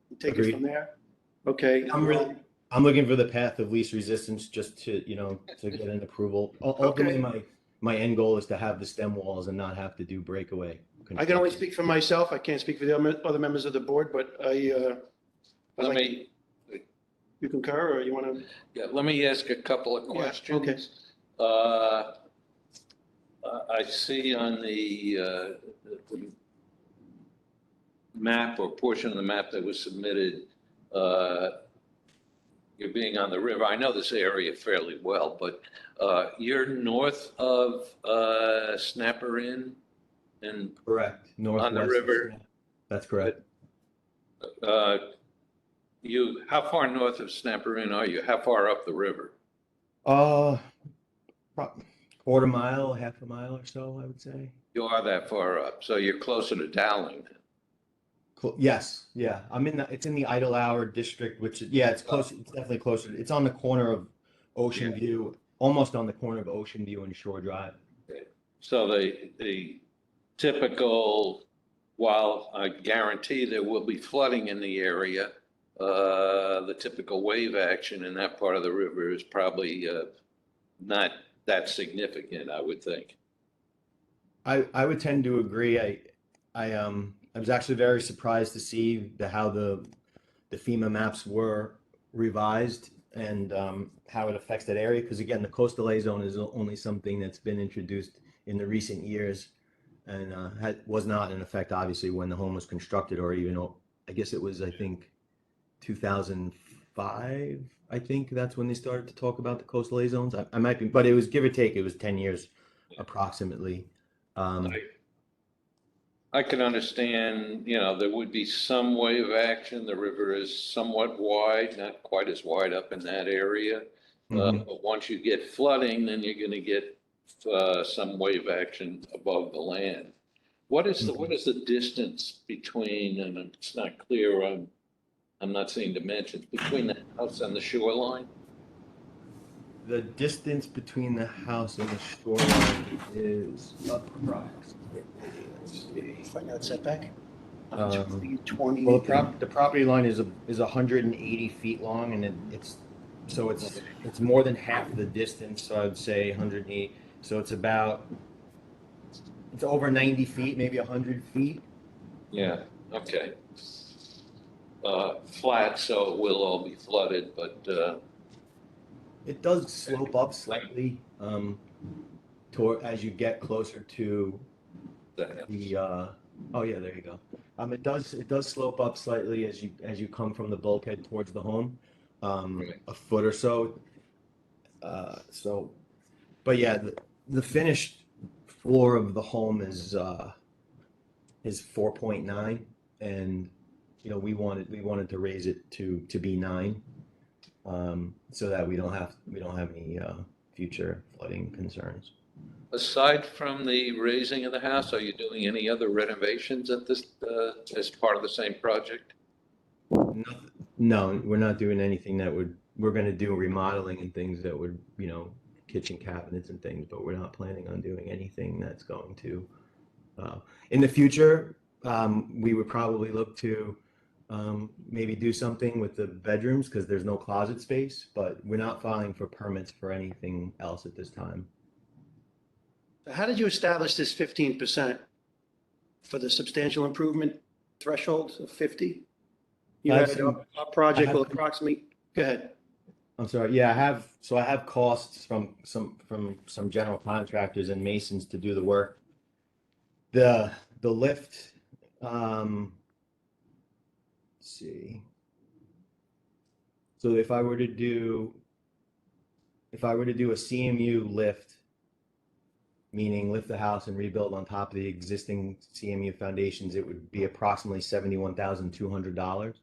and take it from there. Okay. I'm looking for the path of least resistance, just to get an approval. Ultimately, my end goal is to have the stem walls and not have to do breakaway. I can only speak for myself. I can't speak for the other members of the board, but you concur, or you want to? Yeah, let me ask a couple of questions. Yeah, okay. I see on the map, or portion of the map that was submitted, you're being on the river. I know this area fairly well, but you're north of Snapper Inn? Correct. Northwest on the river? That's correct. How far north of Snapper Inn are you? How far up the river? Quarter mile, half a mile or so, I would say. You are that far up, so you're closer to Dowling. Yes, yeah. It's in the Idle Hour district, which is, it's close. It's definitely closer. It's on the corner of Ocean View, almost on the corner of Ocean View and Shore Drive. Okay. So the typical, while I guarantee there will be flooding in the area, the typical wave action in that part of the river is probably not that significant, I would think. I would tend to agree. I was actually very surprised to see how the FEMA maps were revised and how it affects that area. Because again, the coastal A zone is only something that's been introduced in the recent years and was not in effect, obviously, when the home was constructed, or even, I guess it was, I think, 2005. I think that's when they started to talk about the coastal A zones. I might be, but it was give or take, it was 10 years approximately. I can understand, there would be some wave action. The river is somewhat wide, not quite as wide up in that area. But once you get flooding, then you're going to get some wave action above the land. What is the distance between, and it's not clear, I'm not seeing dimensions, between the house and the shoreline? The distance between the house and the shoreline is approximately, let's see. Find out setback. Um, 20. Well, the property line is 180 feet long, and it's more than half the distance. So I'd say 180. So it's over 90 feet, maybe 100 feet. Yeah, okay. Flat, so it will all be flooded, but It does slope up slightly as you get closer to the oh yeah, there you go. It does slope up slightly as you come from the bulkhead towards the home, a foot or so. But yeah, the finished floor of the home is 4.9, and we wanted to raise it to be 9, so that we don't have any future flooding concerns. aside from the raising of the house, are you doing any other renovations at this, as part of the same project? No, we're not doing anything we're going to do remodeling and things that would, kitchen cabinets and things, but we're not planning on doing anything that's going to, in the future, we would probably look to maybe do something with the bedrooms because there's no closet space, but we're not filing for permits for anything else at this time. How did you establish this 15% for the substantial improvement threshold of 50? You I have had some- a project I have- will approximately, go ahead. I'm sorry. Yeah, I have costs from some general contractors and masons to do the work. The lift, let's see. So if I were to do a CMU lift, meaning lift the house and rebuild on top of the existing CMU foundations, it would be approximately $71,200.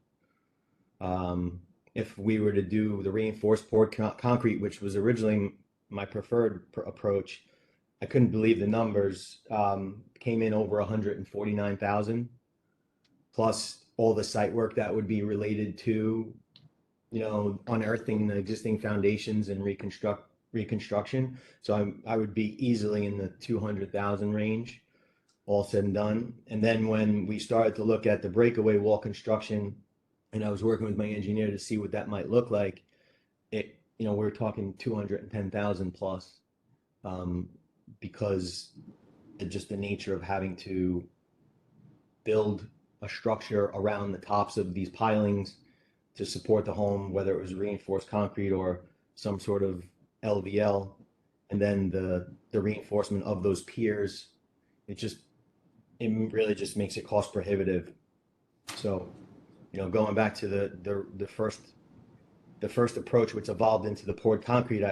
If we were to do the reinforced poured concrete, which was originally my preferred approach, I couldn't believe the numbers. Came in over 149,000, plus all the site work that would be related to, unearthing the existing foundations and reconstruction. So I would be easily in the 200,000 range, all said and done. And then when we started to look at the breakaway wall construction, and I was working with my engineer to see what that might look like, we're talking 210,000 plus, because just the nature of having to build a structure around the tops of these pilings to support the home, whether it was reinforced concrete or some sort of LVL, and then the reinforcement of those piers, it really just makes it cost prohibitive. So, going back to the first approach, which evolved into the poured concrete,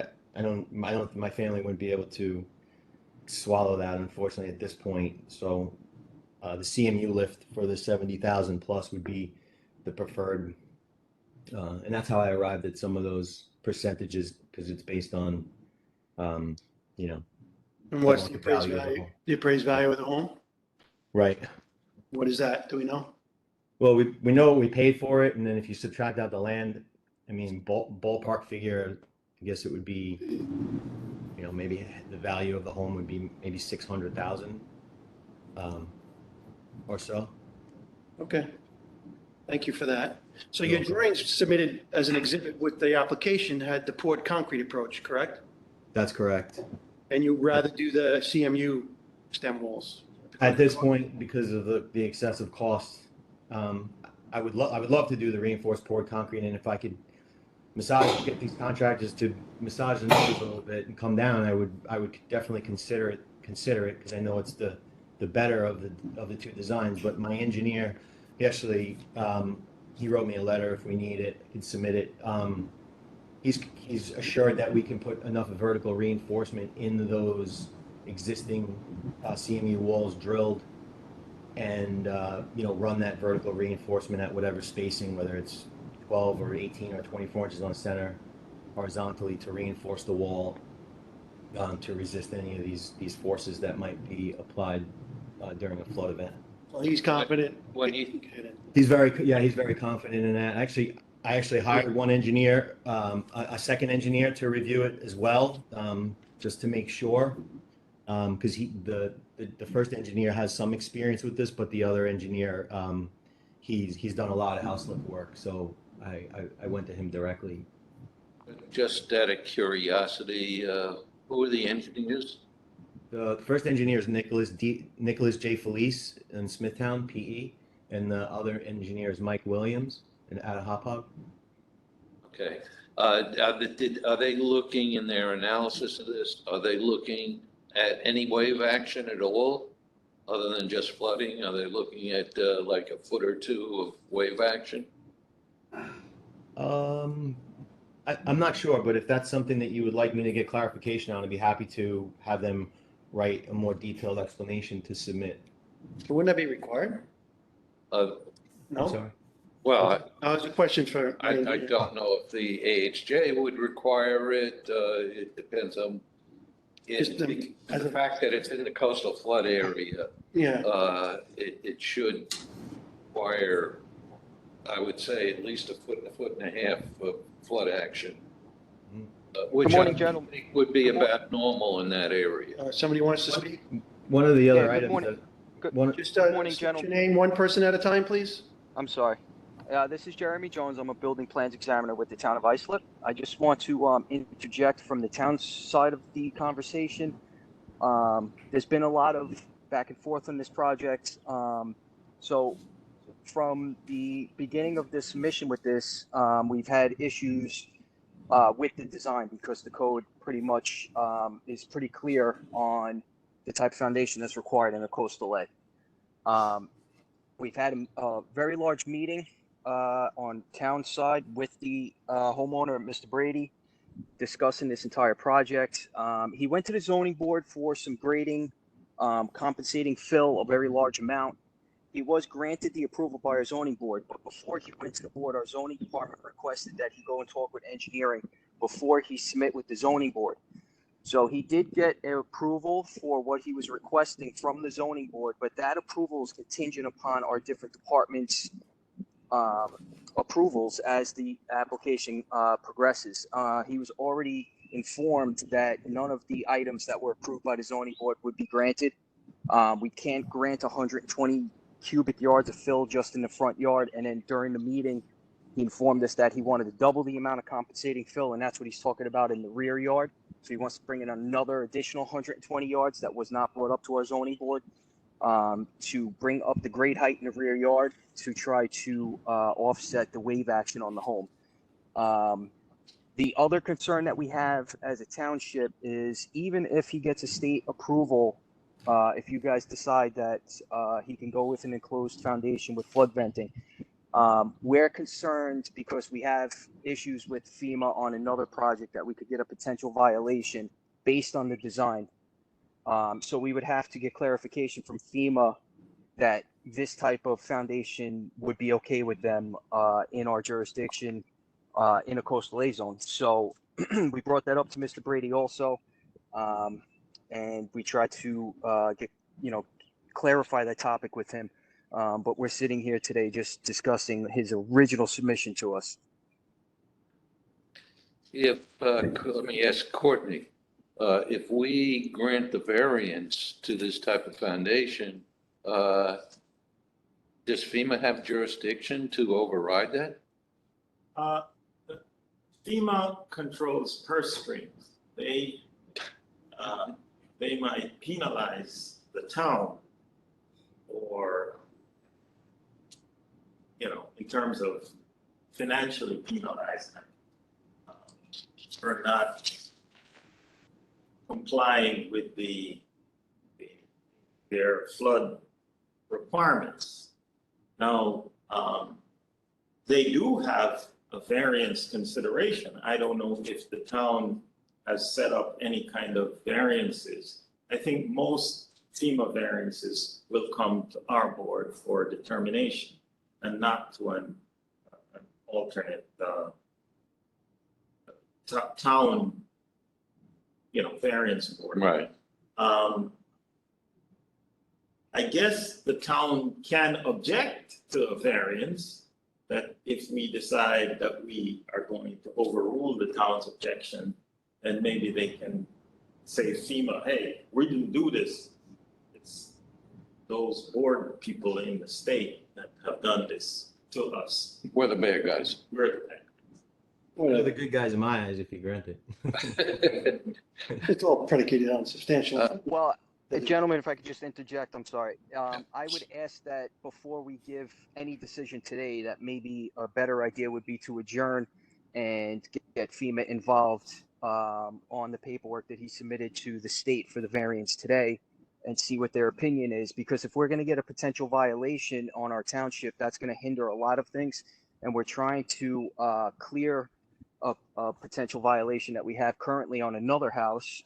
my family wouldn't be able to swallow that, unfortunately, at this point. So the CMU lift for the 70,000 plus would be the preferred, and that's how I arrived at some of those percentages, because it's based on, And what's the appraised value of the value? home. The appraised value of the home? Right. What is that? Do we know? Well, we know what we paid for it, and then if you subtract out the land, I mean, ballpark figure, I guess it would be you know, maybe the value of the home would be maybe 600,000 or so. Okay. Thank you for that. So You're your welcome. drawings submitted as an exhibit with the application had the poured concrete approach, correct? That's correct. And you'd rather do the CMU stem walls? At this point, because of the excessive cost, I would love to do the reinforced poured concrete, and if I could get these contractors to massage the numbers a little bit and come down, I would definitely consider it because I know it's the better of the two designs. But my engineer, he actually he wrote me a letter. If we need it, I can submit it. He's assured that we can put enough vertical reinforcement into those existing CMU walls drilled, and you know, run that vertical reinforcement at whatever spacing, whether it's 12 or 18 or 24 inches on center horizontally, to reinforce the wall to resist any of these forces that might be applied during a flood event. Well, he's confident. When you, He's very confident in that. I actually hired one engineer, a second engineer to review it as well, just to make sure. Because the first engineer has some experience with this, but the other engineer, he's done a lot of house lift work, so I went to him directly. just out of curiosity, who are the engineers? The first engineer is Nicholas J. Felice in Smithtown, PE, and the other engineer is Mike Williams out of Hop Hop. Okay. Are they looking in their analysis of this, are they looking at any wave action at all, other than just flooding? Are they looking at like a foot or two of wave action? I'm not sure, but if that's something that you would like me to get clarification on, I'd be happy to have them write a more detailed explanation to submit. Wouldn't that be required? I'm No? sorry. Well, That was a question for. I don't know if the AHJ would require it. It depends on Just the as a- fact that it's in the coastal flood area. Yeah, It should require, I would say, at least a foot and a half of flood action. Which morning, I gentlemen. think would be about normal in that area. somebody wants to speak? One of the other Yeah, good items morning. that, Good- one, Just morning, state your gentlemen. name, one person at a time, please. I'm sorry. This is Jeremy Jones. I'm a building plans examiner with the town of Islip. I just want to interject from the town's side of the conversation. There's been a lot of back and forth on this project. So from the beginning of this mission with this, we've had issues with the design because the code pretty much is pretty clear on the type of foundation that's required in a coastal ley. We've had a very large meeting on town side with the homeowner, Mr. Brady, discussing this entire project. He went to the zoning board for some grading, compensating Phil a very large amount. He was granted the approval by our zoning board, but before he went to the board, our zoning department requested that he go and talk with engineering before he submit with the zoning board. So he did get an approval for what he was requesting from the zoning board, but that approval is contingent upon our different departments' approvals as the application progresses. He was already informed that none of the items that were approved by the zoning board would be granted. We can't grant 120 cubic yards of fill just in the front yard. And then during the meeting, he informed us that he wanted to double the amount of compensating fill, and that's what he's talking about in the rear yard. So he wants to bring in another additional 120 yards that was not brought up to our zoning board to bring up the grade height in the rear yard to try to offset the wave action on the home. The other concern that we have as a township is even if he gets a state approval, if you guys decide that he can go with an enclosed foundation with flood venting, we're concerned because we have issues with FEMA on another project that we could get a potential violation based on the design. So we would have to get clarification from FEMA that this type of foundation would be okay with them in our jurisdiction in a coastal A zone. So we brought that up to Mr. Brady also, and we tried to clarify that topic with him. But we're sitting here today just discussing his original submission to us. Let me ask Courtney, if we grant the variance to this type of foundation, does FEMA have jurisdiction to override that? FEMA controls purse strings. They might penalize the town or, in terms of financially penalize them for not complying with their flood requirements. Now, they do have a variance consideration. I don't know if the town has set up any kind of variances. I think most FEMA variances will come to our board for determination and not to an alternate town, variance board. Right. I guess the town can object to a variance, that if we decide that we are going to overrule the town's objection, then maybe they can say FEMA, hey, we didn't do this. It's those board people in the state that have done this to us. We're the bad guys. We're the bad. They're the good guys in my eyes if you grant it. It's all predicated on substantial. Well, gentlemen, if I could just interject, I'm sorry. I would ask that before we give any decision today, that maybe a better idea would be to adjourn and get FEMA involved on the paperwork that he submitted to the state for the variance today and see what their opinion is. Because if we're going to get a potential violation on our township, that's going to hinder a lot of things. And we're trying to clear a potential violation that we have currently on another house.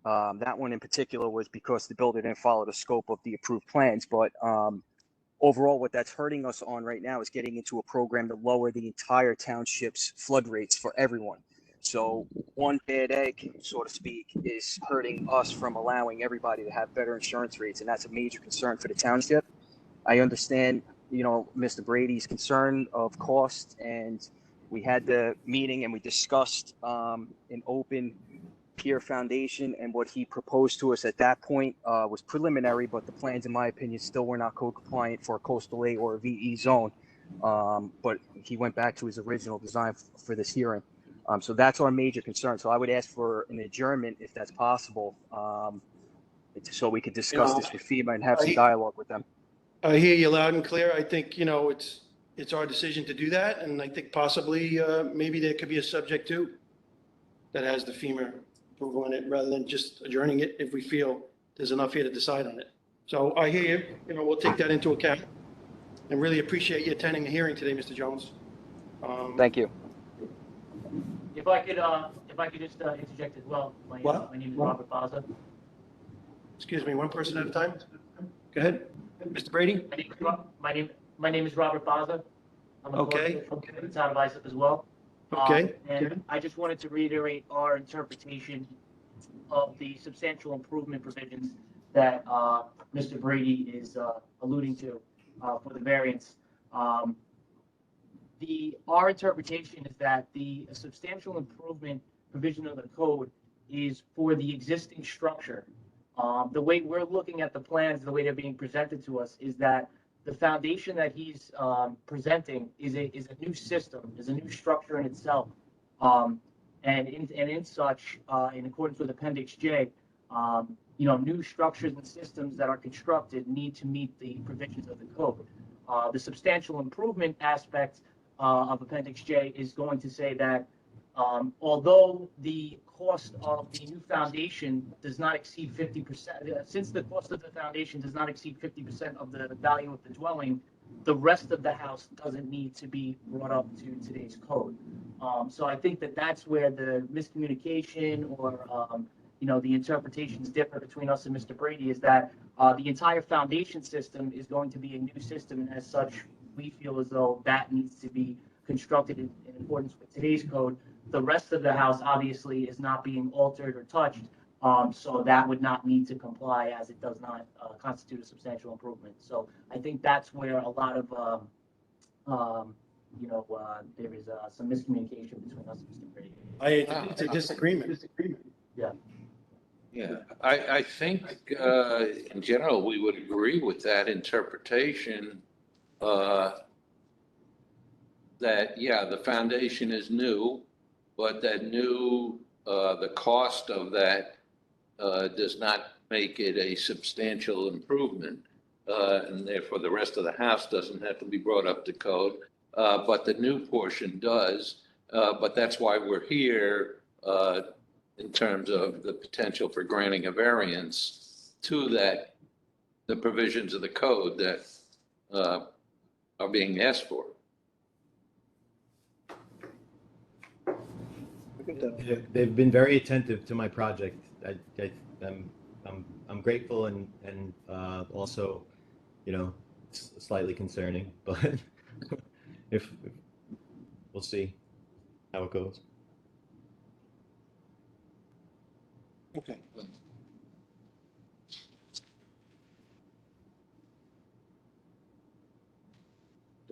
That one in particular was because the builder didn't follow the scope of the approved plans. But overall, what that's hurting us on right now is getting into a program to lower the entire township's flood rates for everyone. So one bad egg, so to speak, is hurting us from allowing everybody to have better insurance rates. And that's a major concern for the township. I understand, Mr. Brady's concern of cost, and we had the meeting and we discussed an open peer foundation, and what he proposed to us at that point was preliminary, but the plans, in my opinion, still were not code compliant for a coastal A or a VE zone. But he went back to his original design for this hearing. So that's our major concern. So I would ask for an adjournment if that's possible, so we could discuss this with FEMA and have some dialogue with them. I hear you loud and clear. I think, it's our decision to do that. And I think possibly, maybe there could be a subject too that has the FEMA approval in it rather than just adjourning it if we feel there's enough here to decide on it. So I hear you, we'll take that into account and really appreciate you attending the hearing today, Mr. Jones. Thank you. If I could just interject as well. My name is Robert Baza. Excuse me, one person at a time. Go ahead, Mr. Brady. My name is Robert Baza. I'm a Okay. from the town of Islip as well. Okay. And I just wanted to reiterate our interpretation of the substantial improvement provisions that Mr. Brady is alluding to for the variance. Our interpretation is that the substantial improvement provision of the code is for the existing structure. The way we're looking at the plans, the way they're being presented to us, is that the foundation that he's presenting is a new system, is a new structure in itself. And in such, in accordance with Appendix J, new structures and systems that are constructed need to meet the provisions of the code. The substantial improvement aspect of Appendix J is going to say that although the cost of the new foundation does not exceed 50%, since the cost of the foundation does not exceed 50% of the value of the dwelling, the rest of the house doesn't need to be brought up to today's code. So I think that that's where the miscommunication or the interpretations differ between us and Mr. Brady, is that the entire foundation system is going to be a new system, and as such, we feel as though that needs to be constructed in accordance with today's code. The rest of the house obviously is not being altered or touched, so that would not need to comply, as it does not constitute a substantial improvement. So I think that's where a lot of there is some miscommunication between us and Mr. Brady. It's a disagreement. Yeah, I think, in general, we would agree with that interpretation, that, yeah, the foundation is new, but that new, the cost of that, does not make it a substantial improvement. And therefore, the rest of the house doesn't have to be brought up to code, but the new portion does. But that's why we're here, in terms of the potential for granting a variance to that, the provisions of the code that are being asked for. They've been very attentive to my project. I'm grateful and also, slightly concerning, but if we'll see how it goes. Okay.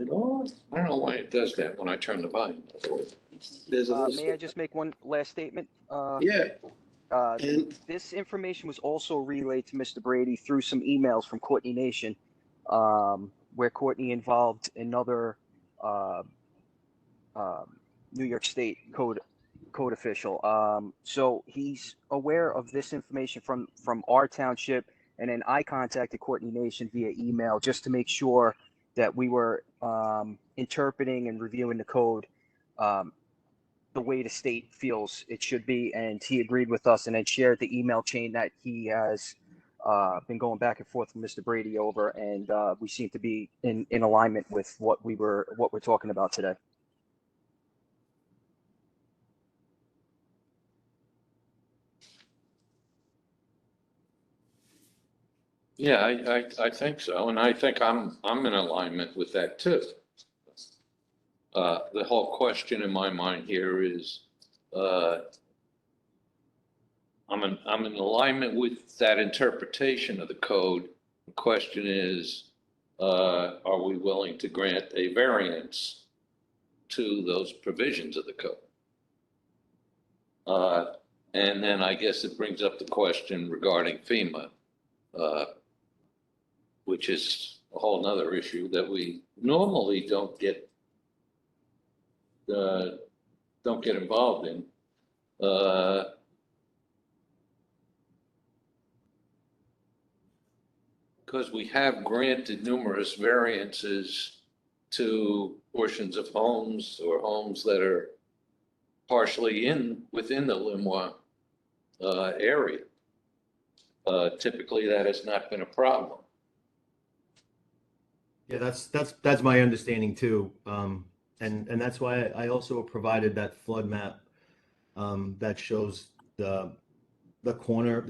I don't know why it does that when I turn the volume. There's a little. May I just make one last statement? Yeah. This information was also relayed to Mr. Brady through some emails from Courtney Nation, where Courtney involved another New York State code official. So he's aware of this information from our township, and then I contacted Courtney Nation via email just to make sure that we were interpreting and reviewing the code the way the state feels it should be, and he agreed with us and then shared the email chain that he has been going back and forth with Mr. Brady over, and we seem to be in alignment with what we're talking about today. Yeah, I think so, and I think I'm in alignment with that too. The whole question in my mind here is, I'm in alignment with that interpretation of the code. The question is, are we willing to grant a variance to those provisions of the code? And then I guess it brings up the question regarding FEMA, which is a whole nother issue that we normally don't get involved in. Because we have granted numerous variances to portions of homes or homes that are partially within the Limois area. Typically, that has not been a problem. Yeah, that's my understanding too. And that's why I also provided that flood map that shows the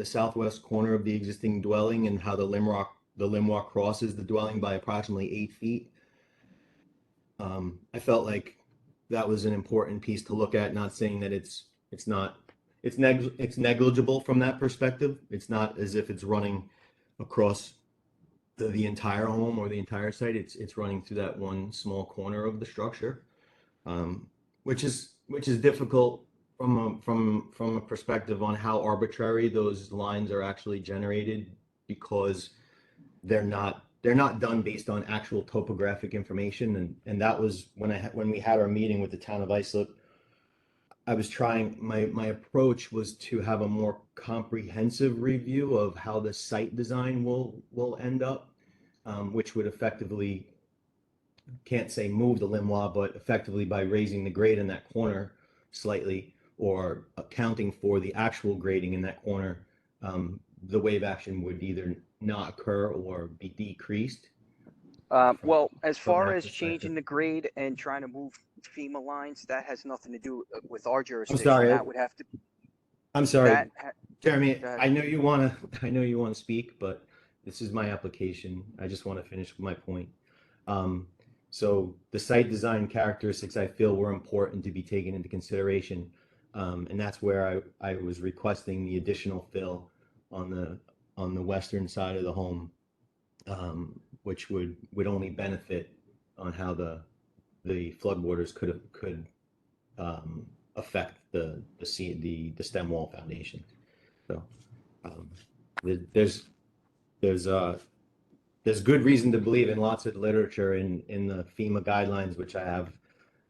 southwest corner of the existing dwelling and how the Limois crosses the dwelling by approximately 8 feet. I felt like that was an important piece to look at, not saying that it's negligible from that perspective. It's not as if it's running across the entire home or the entire site. It's running through that one small corner of the structure, which is difficult from a perspective on how arbitrary those lines are actually generated, because they're not done based on actual topographic information. And that was when we had our meeting with the town of Islip. I was trying, my approach was to have a more comprehensive review of how the site design will end up, which would effectively, can't say move the Limois, but effectively by raising the grade in that corner slightly or accounting for the actual grading in that corner, the wave action would either not occur or be decreased. Well, as far as changing the grade and trying to move FEMA lines, that has nothing to do with our jurisdiction. sorry. That would have to. I'm sorry, Jeremy. I know you want to speak, but this is my application. I just want to finish my point. So the site design characteristics I feel were important to be taken into consideration, and that's where I was requesting the additional fill on the western side of the home, which would only benefit on how the floodwaters could affect the stem wall foundation. So there's good reason to believe in lots of literature in the FEMA guidelines, which I have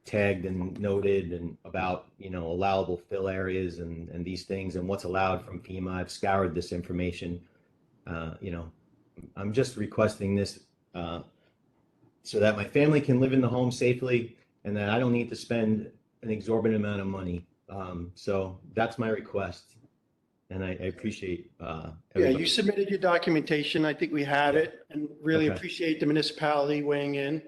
tagged and noted, and about, allowable fill areas and these things and what's allowed from FEMA. I've scoured this information. I'm just requesting this so that my family can live in the home safely and that I don't need to spend an exorbitant amount of money. So that's my request. And I appreciate Yeah, everybody. you submitted your documentation. I think we have it, and really Okay. appreciate the municipality weighing in.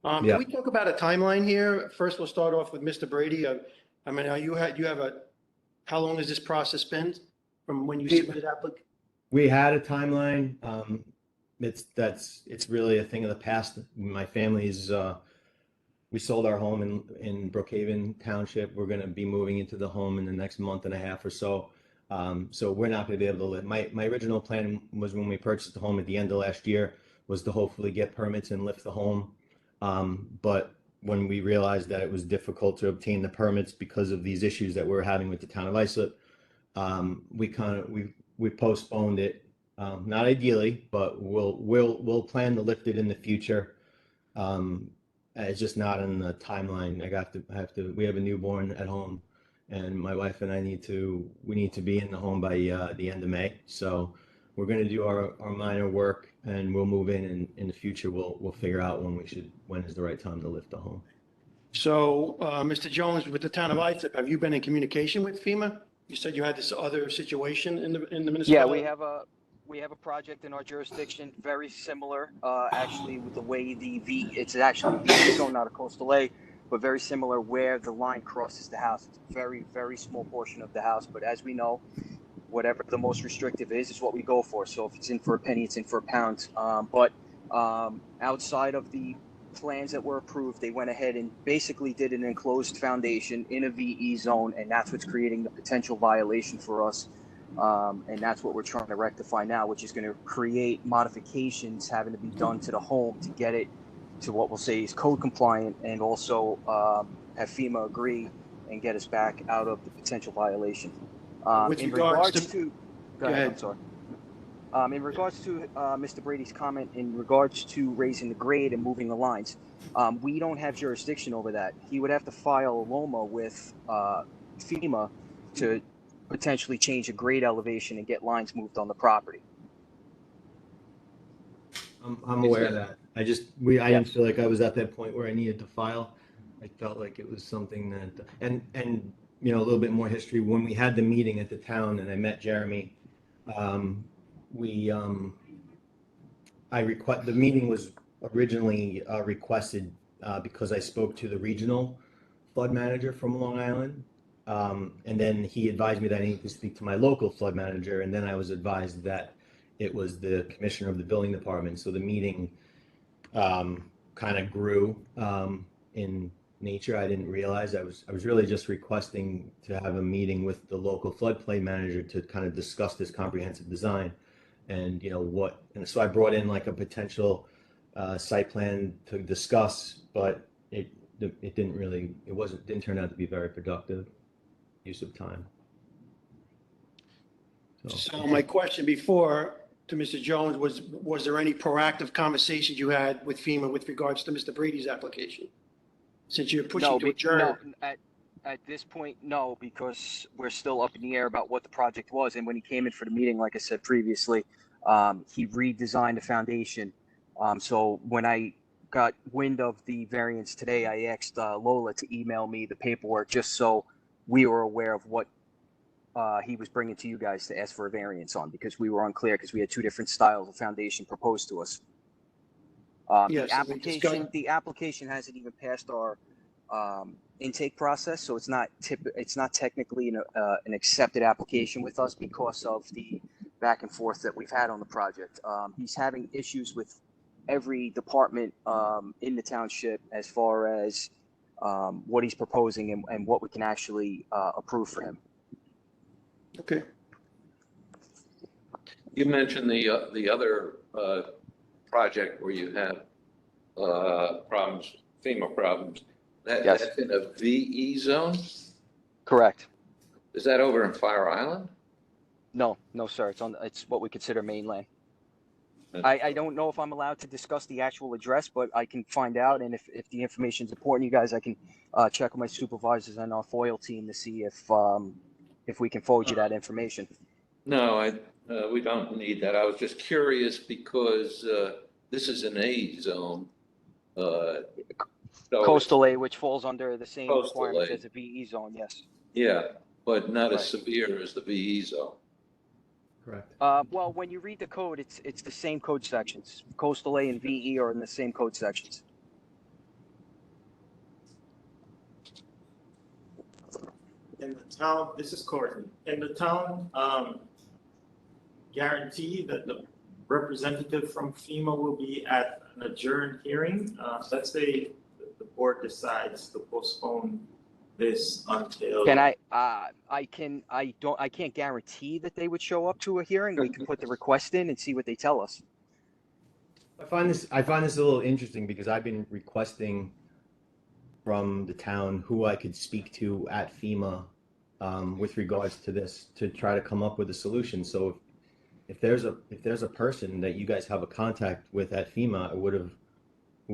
Yeah. Can we talk about a timeline here? First, we'll start off with Mr. Brady. I mean, how long has this process been from when you submitted application? We had a timeline. It's really a thing of the past. My family's we sold our home in Brookhaven Township. We're going to be moving into the home in the next month and a half or so. So we're not going to be able to live. My original plan was, when we purchased the home at the end of last year, was to hopefully get permits and lift the home. But when we realized that it was difficult to obtain the permits because of these issues that we're having with the town of Islip, we postponed it. Not ideally, but we'll plan to lift it in the future. It's just not in the timeline. We have a newborn at home, and my wife and I need to be in the home by the end of May. So we're going to do our minor work, and we'll move in the future. We'll figure out when is the right time to lift the home. So, Mr. Jones, with the town of Islip, have you been in communication with FEMA? You said you had this other situation in the municipality? Yeah, we have a project in our jurisdiction very similar, actually, with the way it's actually a VE zone, not a coastal A, but very similar where the line crosses the house. It's a very, very small portion of the house, but as we know, whatever the most restrictive is what we go for. So if it's in for a penny, it's in for a pound. But outside of the plans that were approved, they went ahead and basically did an enclosed foundation in a VE zone, and that's what's creating the potential violation for us. And that's what we're trying to rectify now, which is going to create modifications having to be done to the home to get it to what we'll say is code compliant, and also have FEMA agree and get us back out of the potential violation. With in regards regards to go ahead, I'm sorry. In regards to Mr. Brady's comment in regards to raising the grade and moving the lines, we don't have jurisdiction over that. He would have to file a LOMA with FEMA to potentially change a grade elevation and get lines moved on the property. I'm aware of that. I didn't feel like I was at that point where I needed to file. I felt like it was something that, and a little bit more history. When we had the meeting at the town and I met Jeremy, the meeting was originally requested because I spoke to the regional flood manager from Long Island. And then he advised me that I needed to speak to my local flood manager. And then I was advised that it was the commissioner of the building department. So the meeting kind of grew in nature. I didn't realize I was really just requesting to have a meeting with the local floodplain manager to kind of discuss this comprehensive design, and and so I brought in like a potential site plan to discuss, but it didn't turn out to be very productive use of time. So my question before to Mr. Jones was there any proactive conversations you had with FEMA with regards to Mr. Brady's application? Since you're pushing to adjourn. No, at this point, no, because we're still up in the air about what the project was. And when he came in for the meeting, like I said previously, he redesigned the foundation. So when I got wind of the variance today, I asked Lola to email me the paperwork just so we were aware of what he was bringing to you guys to ask for a variance on, because we were unclear because we had two different styles of foundation proposed to us. Yes, the application hasn't even passed our intake process, so it's not technically an accepted application with us because of the back and forth that we've had on the project. He's having issues with every department in the township as far as what he's proposing and what we can actually approve for him. Okay. You mentioned the other project where you have problems, FEMA problems. Yes. That's in a VE zone? Correct. Is that over in Fire Island? No, no, sir. It's what we consider mainland. That's- I don't know if I'm allowed to discuss the actual address, but I can find out. And if the information is important, you guys, I can check with my supervisors and our FOIL team to see if we can forward you that information. No, we don't need that. I was just curious because this is an A zone. So Coastal A, which falls under the same Coastal requirements A. as a VE zone, yes. Yeah, but not as Right. severe as the VE zone. Correct. Well, when you read the code, it's the same code sections. Coastal A and VE are in the same code sections. In the town, this is Courtney, in the town, guarantee that the representative from FEMA will be at an adjourned hearing? Let's say the board decides to postpone this until. Can I can't guarantee that they would show up to a hearing. We can put the request in and see what they tell us. I find this a little interesting because I've been requesting from the town who I could speak to at FEMA with regards to this to try to come up with a solution. So if there's a person that you guys have a contact with at FEMA, I would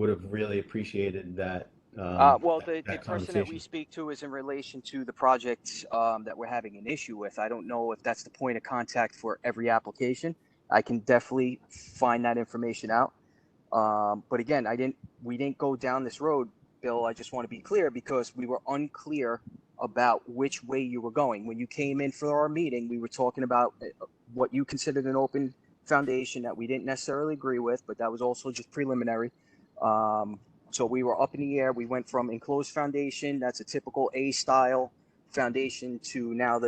have really appreciated that. Well, the that person that we conversation. speak to is in relation to the project that we're having an issue with. I don't know if that's the point of contact for every application. I can definitely find that information out. But again, we didn't go down this road, Bill. I just want to be clear because we were unclear about which way you were going. When you came in for our meeting, we were talking about what you considered an open foundation that we didn't necessarily agree with, but that was also just preliminary. So we were up in the air. We went from enclosed foundation, that's a typical A style foundation, to now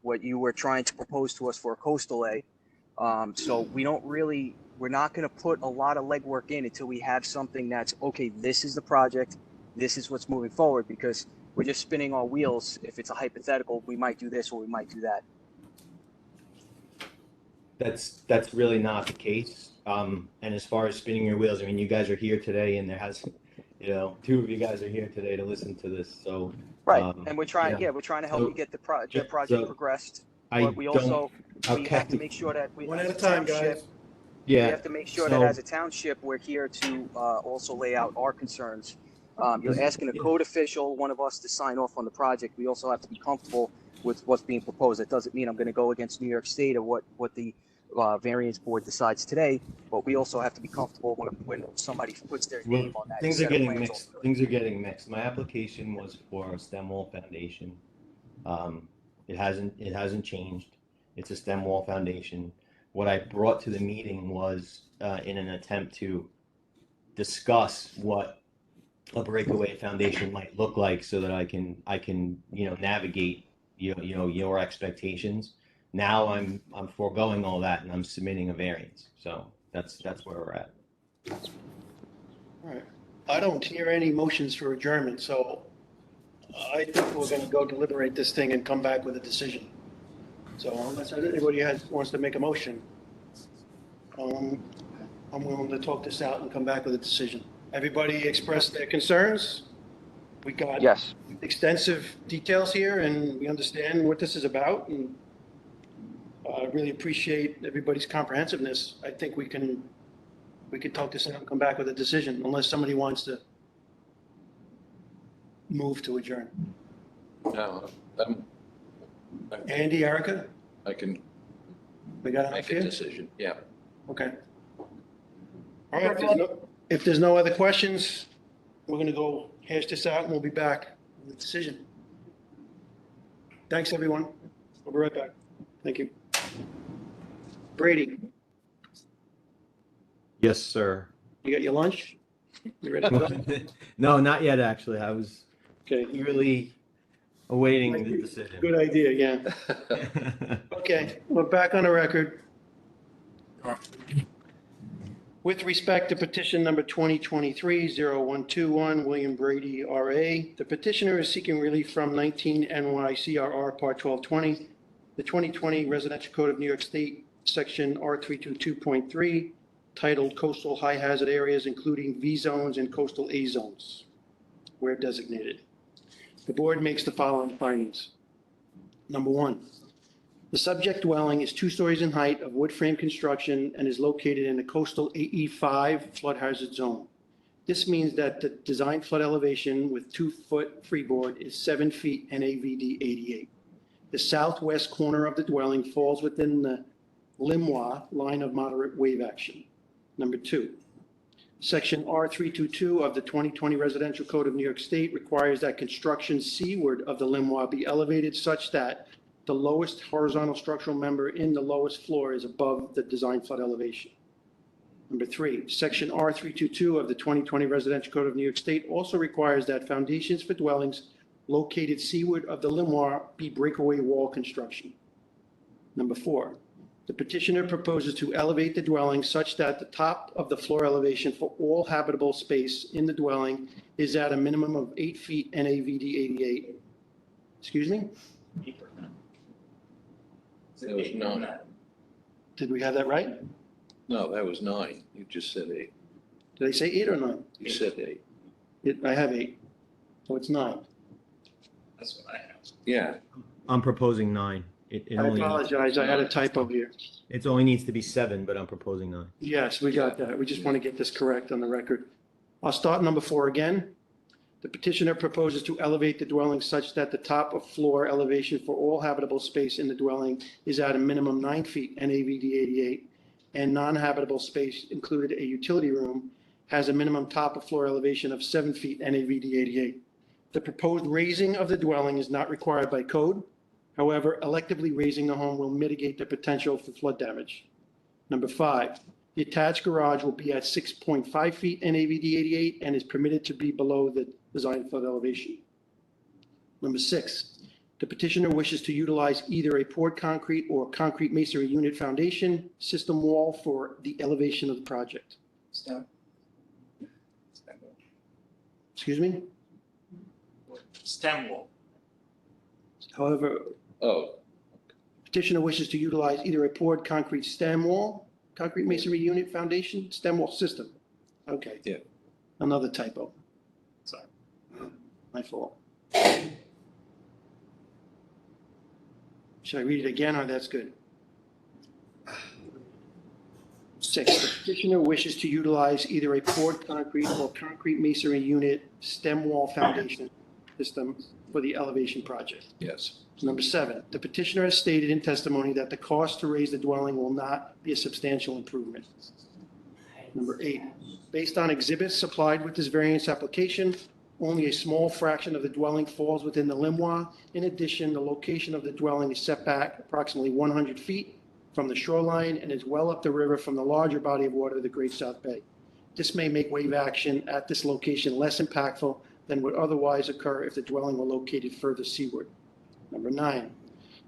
what you were trying to propose to us for a coastal A. So we're not going to put a lot of legwork in until we have something that's, okay, this is the project, this is what's moving forward, because we're just spinning our wheels. If it's a hypothetical, we might do this or we might do that. That's really not the case. And as far as spinning your wheels, I mean, you guys are here today, and there has, two of you guys are here today to listen to this. So right, and we're trying to help So- you get the project so progressed. I But we also we okay. have to make sure that we, One as at a time, township, guys. we Yeah. have to make sure so- that as a township, we're here to also lay out our concerns. You're asking a code official, one of us, to sign off on the project. We also have to be comfortable with what's being proposed. That doesn't mean I'm going to go against New York State or what the variance board decides today, but we also have to be comfortable when somebody puts their Well, name on that. things are set of getting plans mixed. ultimately. Things are getting mixed. My application was for a stem wall foundation. It hasn't changed. It's a stem wall foundation. What I brought to the meeting was in an attempt to discuss what a breakaway foundation might look like, so that I can navigate your expectations. Now I'm foregoing all that and I'm submitting a variance. So that's where we're at. All right. I don't hear any motions for adjournment, so I think we're going to go deliberate this thing and come back with a decision. So unless anybody wants to make a motion, I'm willing to talk this out and come back with a decision. Everybody expressed their concerns. We got Yes. extensive details here, and we understand what this is about, and I really appreciate everybody's comprehensiveness. I think we could talk this out and come back with a decision, unless somebody wants to move to adjourn. No, Andy, Erica, I can we got enough make a here? decision, yeah. Okay. All right, if there's no other questions, we're going to go hash this out, and we'll be back with a decision. Thanks, everyone. We'll be right back. Thank you. Brady, Yes, sir. you got your lunch? You ready to go? No, not yet, actually. I was Okay, eagerly awaiting the decision. good idea, yeah. Okay, we're back on the record. With respect to petition number 2023-0121, William Brady, RA, the petitioner is seeking relief from 19 NY CRR Part 1220, the 2020 Residential Code of New York State, Section R322.3, titled Coastal High Hazard Areas, including V zones and coastal A zones, where designated. The board makes the following findings. Number one, The subject dwelling is 2 stories in height of wood frame construction and is located in the coastal AE5 flood hazard zone. This means that the design flood elevation with 2-foot freeboard is 7 feet NAVD 88. The southwest corner of the dwelling falls within the LIMWA line of moderate wave action. Number 2, Section R322 of the 2020 Residential Code of New York State requires that construction seaward of the LIMWA be elevated such that the lowest horizontal structural member in the lowest floor is above the design flood elevation. Number 3, Section R322 of the 2020 Residential Code of New York State also requires that foundations for dwellings located seaward of the LIMWA be breakaway wall construction. Number 4, the petitioner proposes to elevate the dwelling such that the top of the floor elevation for all habitable space in the dwelling is at a minimum of 8 feet NAVD 88. Excuse me? That was 9. Did we have that right? No, that was 9. You just said 8. Did I say 8 or 9? You said 8. I have 8, so it's 9. That's what I have. Yeah. I'm proposing 9. It I only, apologize, I had a typo here. it only needs to be 7, but I'm proposing 9. Yes, we got that. We just want to get this correct on the record. I'll start number 4 again. The petitioner proposes to elevate the dwelling such that the top of floor elevation for all habitable space in the dwelling is at a minimum 9 feet NAVD 88, and non-habitable space, included a utility room, has a minimum top of floor elevation of 7 feet NAVD 88. The proposed raising of the dwelling is not required by code. However, electively raising the home will mitigate the potential for flood damage. Number 5, the attached garage will be at 6.5 feet NAVD 88 and is permitted to be below the design flood elevation. Number 6, the petitioner wishes to utilize either a poured concrete or concrete masonry unit foundation system wall for the elevation of the project. Excuse me? Stem wall. However, Oh, petitioner wishes to utilize either a poured concrete stem wall, concrete masonry unit foundation, stem wall system. Okay. Yeah. Another typo. Sorry. My fault. Should I read it again, or that's good? 6, the petitioner wishes to utilize either a poured concrete or concrete masonry unit stem wall foundation system for the elevation project. yes. Number 7, the petitioner has stated in testimony that the cost to raise the dwelling will not be a substantial improvement. Number 8, based on exhibits supplied with this variance application, only a small fraction of the dwelling falls within the LIMWA. In addition, the location of the dwelling is set back approximately 100 feet from the shoreline and is well up the river from the larger body of water, the Great South Bay. This may make wave action at this location less impactful than would otherwise occur if the dwelling were located further seaward. Number 9,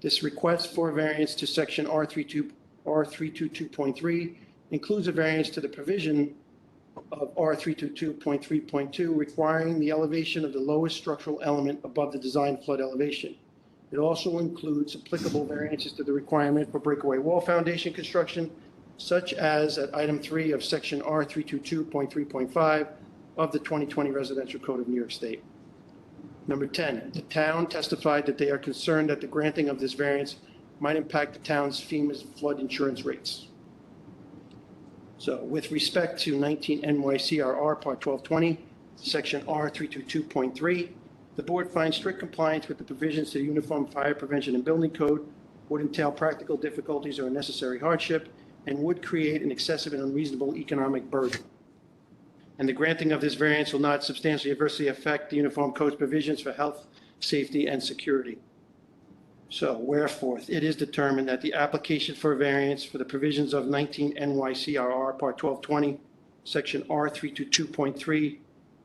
this request for variance to section R322.3 includes a variance to the provision of R322.3.2 requiring the elevation of the lowest structural element above the design flood elevation. It also includes applicable variances to the requirement for breakaway wall foundation construction, such as at item 3 of section R322.3.5 of the 2020 Residential Code of New York State. Number 10, the town testified that they are concerned that the granting of this variance might impact the town's FEMA's flood insurance rates. So with respect to 19 NYCRR Part 1220, Section R322.3, the board finds strict compliance with the provisions to the Uniform Fire Prevention and Building Code would entail practical difficulties or unnecessary hardship and would create an excessive and unreasonable economic burden. And the granting of this variance will not substantially adversely affect the Uniform Code's provisions for health, safety, and security. So wherefore, it is determined that the application for a variance for the provisions of 19 NYCRR Part 1220, Section R322.3,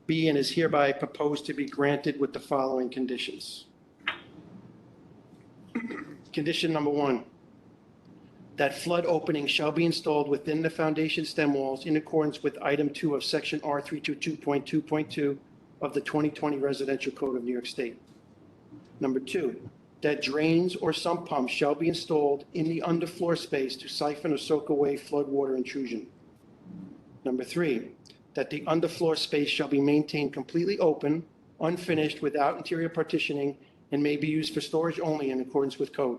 be and is hereby proposed to be granted with the following conditions. Condition number 1, that flood opening shall be installed within the foundation stem walls in accordance with item 2 of section R322.2.2 of the 2020 Residential Code of New York State. Number 2, that drains or sump pumps shall be installed in the underfloor space to siphon or soak away floodwater intrusion. Number 3, that the underfloor space shall be maintained completely open, unfinished, without interior partitioning, and may be used for storage only in accordance with code.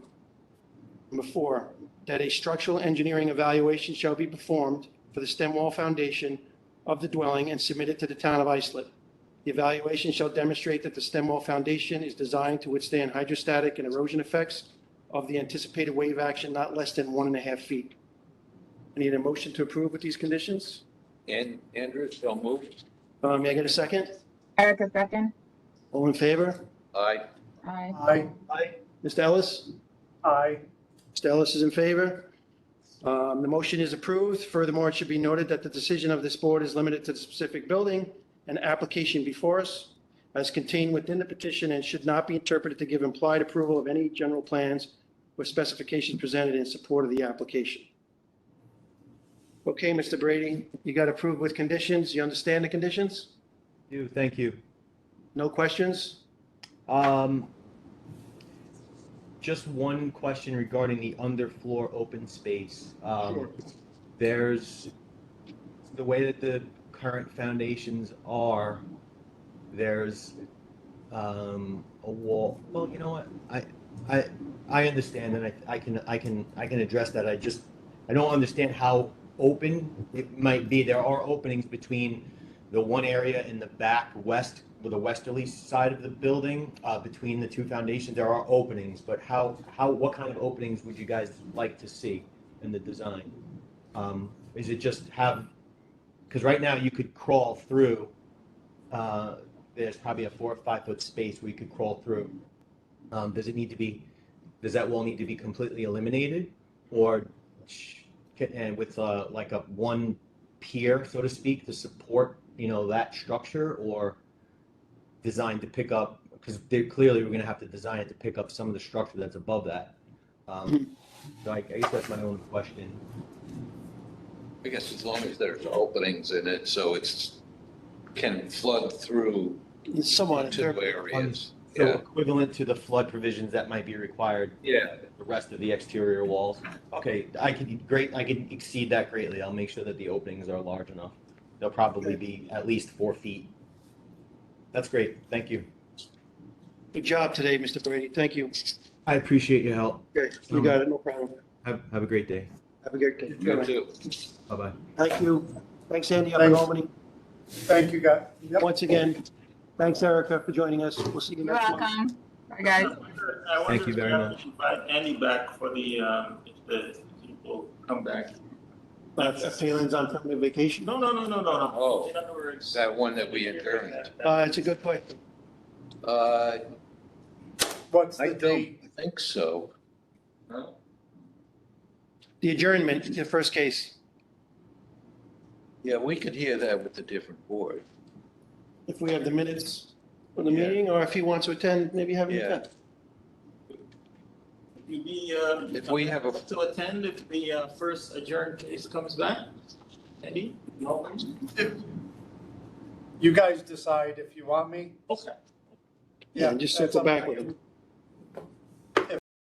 Number 4, that a structural engineering evaluation shall be performed for the stem wall foundation of the dwelling and submitted to the town of Islip. The evaluation shall demonstrate that the stem wall foundation is designed to withstand hydrostatic and erosion effects of the anticipated wave action not less than 1.5 feet. I need a motion to approve with these conditions. And Andrew, so moved. May I get a second? Erica, second. All in favor? Aye. Aye. Aye. Aye. Mr. Ellis? Aye. Mr. Ellis is in favor. The motion is approved. Furthermore, it should be noted that the decision of this board is limited to the specific building and application before us as contained within the petition and should not be interpreted to give implied approval of any general plans or specifications presented in support of the application. Okay, Mr. Brady, you got approved with conditions. You understand the conditions? Thank you. No questions? Just one question regarding the underfloor open space. Sure. There's, the way that the current foundations are, there's a wall. Well, you know what? I understand, and I can address that. I don't understand how open it might be. There are openings between the one area in the back west, with the westerly side of the building, between the two foundations. There are openings, but what kind of openings would you guys like to see in the design? Is it just have, because right now you could crawl through, there's probably a 4 or 5 foot space where you could crawl through. Does that wall need to be completely eliminated, or and with like a one pier, so to speak, to support, that structure, or designed to pick up, because clearly we're going to have to design it to pick up some of the structure that's above that. So I guess that's my own question. I guess as long as there's openings in it, so can flood through Somewhat. to areas. So Yeah, equivalent to the flood provisions that might be required, yeah. the rest of the exterior walls. Okay, I can exceed that greatly. I'll make sure that the openings are large enough. They'll probably be at least 4 feet. That's great. Thank you. Good job today, Mr. Brady. Thank you. I appreciate your help. Okay, you got it. No problem. Have a great day. Have a good day. You too. Bye-bye. Thank you. Thanks, Andy, up in Thanks. Albany. Thank you, guys. Yep. Once again, thanks, Erica, for joining us. We'll see you You're next month. welcome. Bye, guys. Thank you very much. Invite Andy back for the, if the people come back. Phelan's on permanent vacation. No. Oh. In other words. That one that we adjourned. It's a good question. What's I the don't date? think so. No? The adjournment, the first case. Yeah, we could hear that with a different board. If we have the minutes from the Yeah. meeting, or if he wants to attend, maybe have him Yeah. attend. You be, If we have a- to attend if the first adjourned case comes back? Andy? No? You guys decide if you want me. Okay. Yeah, just that's circle up back to with you. him.